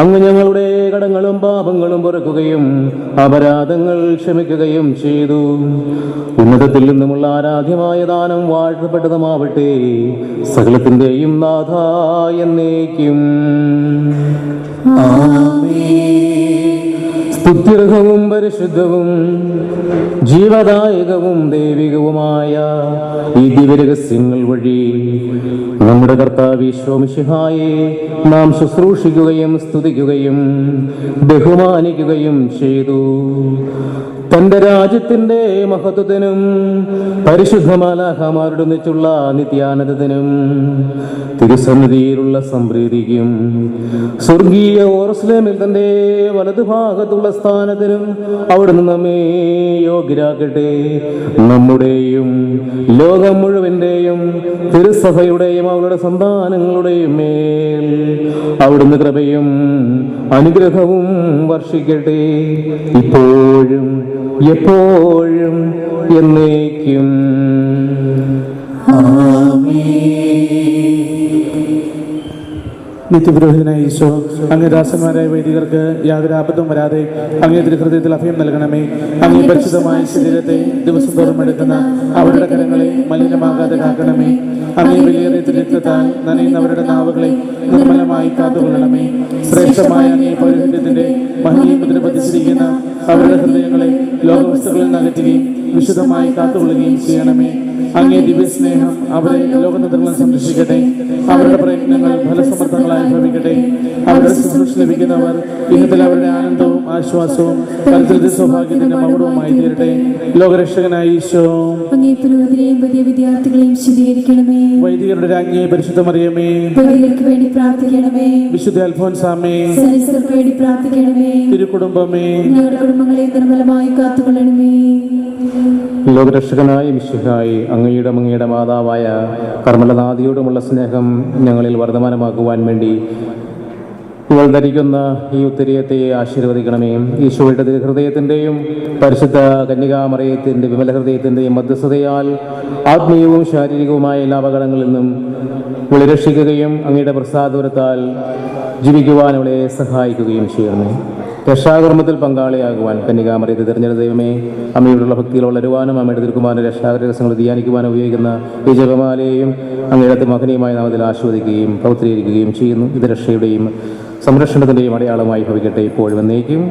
അങ്ങ് ഞങ്ങളുടെ കടങ്ങളും പാപങ്ങളും പൊറുക്കുകയും അപരാധങ്ങൾ ക്ഷമിക്കുകയും ചെയ്തു. ഉന്നതത്തിൽ നിന്നുമുള്ള ആരാധ്യമായ ദാനം വാഴ്ത്തപ്പെട്ടതുമാവട്ടെ. സകലത്തിന്റെയും നാഥ എന്നേക്കും സ്തുത്യർഹവും പരിശുദ്ധവും ജീവദായകവും ദൈവികവുമായ ഈ ദിവ്യരഹസ്യങ്ങൾ വഴി നമ്മുടെ കർത്താവ് ഈശോ മിശിഹായെ നാം ശുശ്രൂഷിക്കുകയും സ്തുതിക്കുകയും ബഹുമാനിക്കുകയും ചെയ്തു. തന്റെ രാജ്യത്തിന്റെ മഹത്വത്തിനും പരിശുദ്ധ മാലാഖമാരുടെ ഒന്നിച്ചുള്ള നിത്യാനന്ദത്തിനും തിരുസന്നിധിയിലുള്ള സംപ്രീതിക്കും സ്വർഗീയ ഓർസ്ലേമിൽ തന്റെ വലതുഭാഗത്തുള്ള സ്ഥാനത്തിനും അവിടുന്ന് നമ്മെ യോഗ്യരാക്കട്ടെ. നമ്മുടെയും ലോകം മുഴുവന്റെയും തിരുസഭയുടെയും അവരുടെ സന്താനങ്ങളുടെയും മേൽ അവിടുന്ന് കൃപയും അനുഗ്രഹവും വർഷിക്കട്ടെ, ഇപ്പോഴും എപ്പോഴും എന്നേക്കും. നിത്യപുരോഹിതനായ ഈശോ, അങ്ങേ ദാസന്മാരായ വൈദികർക്ക് യാതൊരു ആപത്തും വരാതെ അങ്ങേ ഹൃദയത്തിൽ അഭയം നൽകണമേ. അങ്ങേ പരിശുദ്ധമായ ശരീരത്തെ ദിവസം തോറും എടുക്കുന്ന അവരുടെ കരങ്ങളെ മലിനമാകാതെ കാക്കണമേ. അങ്ങേ വലിയ രക്തത്താൽ നനയുന്നവരുടെ നാവുകളെ നിർമ്മലമായി കാത്തുകൊള്ളണമേ. ശ്രേഷ്ഠമായ അങ്ങേ പൗരോഹിത്യത്തിന്റെ മഹിമയും മുദ്ര പതിച്ചിരിക്കുന്ന അവരുടെ ഹൃദയങ്ങളെ ലോകവസ്തുക്കളിൽ നിന്ന് അകറ്റുകയും വിശുദ്ധമായി കാത്തുകൊള്ളുകയും ചെയ്യണമേ. അങ്ങേ ദിവ്യസ്നേഹം അവരെ ലോകനിർത്തങ്ങളും സംരക്ഷിക്കട്ടെ. അവരുടെ പ്രയത്നങ്ങൾ ഫലസമർത്ഥങ്ങളായി ഭവിക്കട്ടെ. അവരുടെ ശുശ്രൂഷ ലഭിക്കുന്നവർ ഇന്നത്തിൽ അവരുടെ ആനന്ദവും ആശ്വാസവും പരിസ്ഥിതി സൗഭാഗ്യത്തിന്റെ മകുടവുമായി തീരട്ടെ. ലോകരക്ഷകനായ ഈശോ, അങ്ങേ പുരോഹിതരെയും വലിയ വിദ്യാർത്ഥികളെയും ശുദ്ധീകരിക്കണമേ. വൈദികരുടെ രാജ്ഞിയെ പരിശുദ്ധ മറിയമേ, വൈദികർക്ക് വേണ്ടി പ്രാർത്ഥിക്കണമേ. വിശുദ്ധ അൽഫോൻസാമേ, സന്യസ്തർക്ക് വേണ്ടി പ്രാർത്ഥിക്കണമേ. തിരുക്കുടുംബമേ, ഞങ്ങളുടെ കുടുംബങ്ങളെ നിർമ്മലമായി കാത്തുകൊള്ളണമേ. ലോകരക്ഷകനായ മിശിഹായി അങ്ങയുടെ മാതാവായ കർമ്മലനാദിയോടുമുള്ള സ്നേഹം ഞങ്ങളിൽ വർദ്ധമാനമാക്കുവാൻ വേണ്ടി നിങ്ങൾ ധരിക്കുന്ന ഈ ഉത്തരീയത്തെ ആശീർവദിക്കണമേ. ഈശോയുടെ ഹൃദയത്തിൻ്റെയും പരിശുദ്ധ കന്യകാമറിയത്തിൻ്റെ വിമല ഹൃദയത്തിൻ്റെയും മധ്യസ്ഥതയാൽ ആത്മീയവും ശാരീരികവുമായ എല്ലാ അപകടങ്ങളിൽ നിന്നും വിളി രക്ഷിക്കുകയും അങ്ങയുടെ പ്രസാദപുരത്താൽ ജീവിക്കുവാൻ അവളെ സഹായിക്കുകയും ചെയ്യണമേ. രക്ഷാകർമ്മത്തിൽ പങ്കാളിയാകുവാൻ കന്യകാമറിയത്തെ തിരഞ്ഞെടുത്ത ദൈവമേ, അമ്മയോടുള്ള ഭക്തിയിൽ വളരുവാനും അമ്മയുടെ തിരുക്കുമാരൻ്റെ രക്ഷാകരഹസ്യങ്ങൾ ധ്യാനിക്കുവാനും ഉപയോഗിക്കുന്ന ഈ ജപമാലയെയും അങ്ങയുടെ മഹനീയമായ നാമത്തിൽ ആസ്വദിക്കുകയും പൗത്രീകരിക്കുകയും ചെയ്യുന്നു. ഇത് രക്ഷയുടെയും സംരക്ഷണത്തിൻ്റെയും അടയാളമായി ഭവിക്കട്ടെ, ഇപ്പോഴും എന്നേക്കും.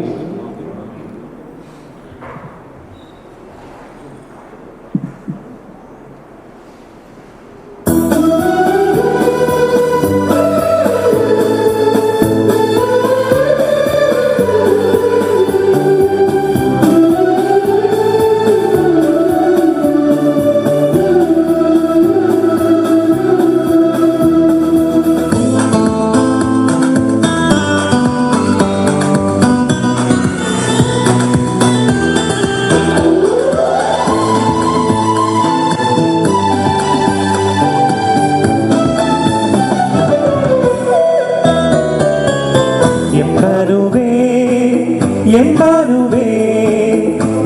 എമ്മാനുവേ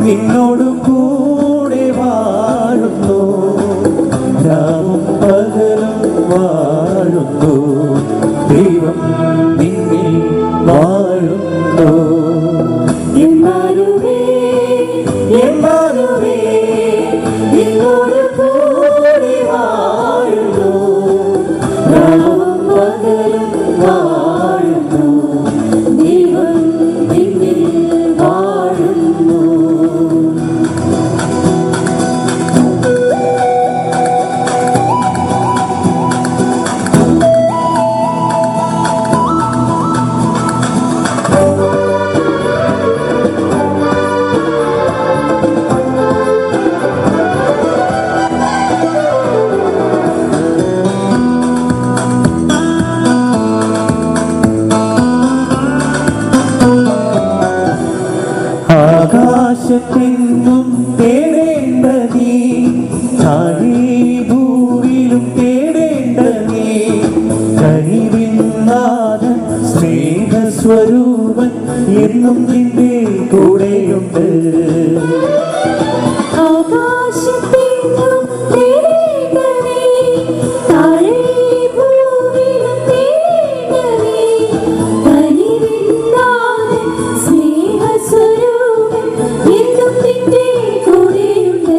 നിന്നോടു കൂടെ വാഴുന്നു, രാവും പകലും വാഴുന്നു, ദൈവം നിന്നിൽ വാഴുന്നു. എമ്മാനുവേ എമ്മാനുവേ നിന്നോട് കൂടെ വാഴുന്നു, രാവും പകലും വാഴുന്നു, ദൈവം നിന്നിൽ വാഴുന്നു. ആകാശത്തെങ്ങും തേടേണ്ട നീ, താഴെ ഭൂവിലും തേടേണ്ട നീ, കഴിവിന്നാഥൻ സ്നേഹസ്വരൂപൻ എന്നും നിന്റെ കൂടെയുണ്ട്. ആകാശത്തെങ്ങും തേടേണ്ട നീ, താഴെ ഭൂവിലും തേടേണ്ട നീ, കഴിവിന്നാഥൻ സ്നേഹസ്വരൂപൻ എന്നും നിന്റെ കൂടെയുണ്ട്.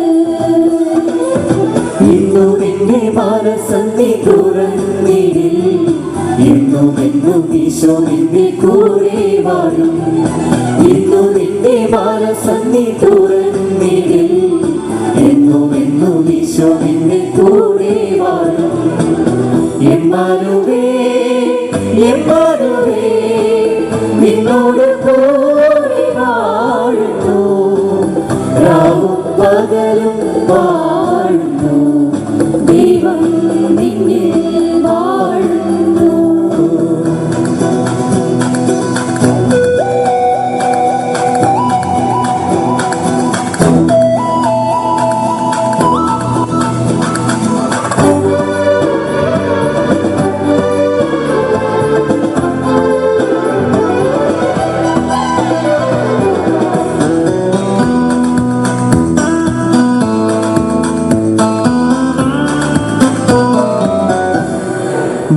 ഇന്നും നിന്റെ മനസ്സന്നി തുറന്നിടിൽ, എന്നും എന്നും ഈശോ നിന്റെ കൂടെ വാഴും. ഇന്നും നിന്റെ മനസ്സന്നി തുറന്നിടിൽ, എന്നും എന്നും ഈശോ നിന്റെ കൂടെ വാഴും. എമ്മാനുവേ എമ്മാനുവേ നിന്നോട് കൂടെ വാഴുന്നു, രാവും പകലും വാഴുന്നു, ദൈവം നിന്നിൽ വാഴുന്നു.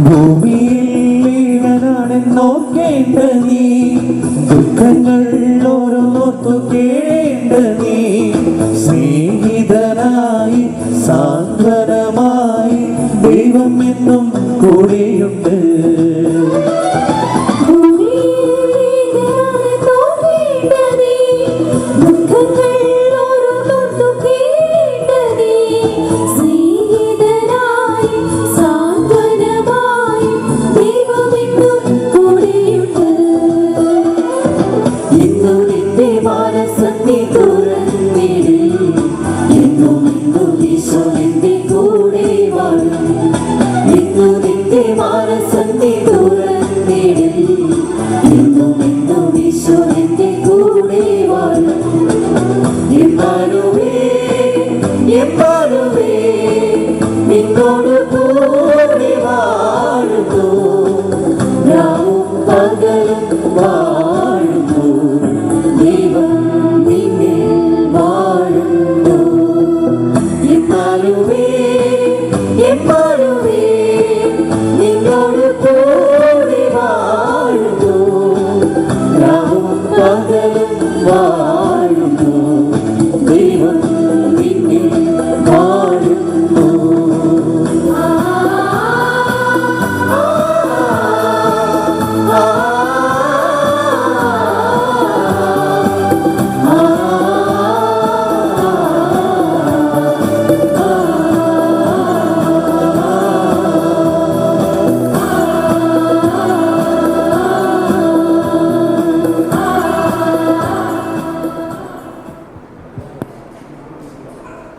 ഭൂമിയിൽ നോക്കേണ്ട നീ, ദുഃഖങ്ങൾ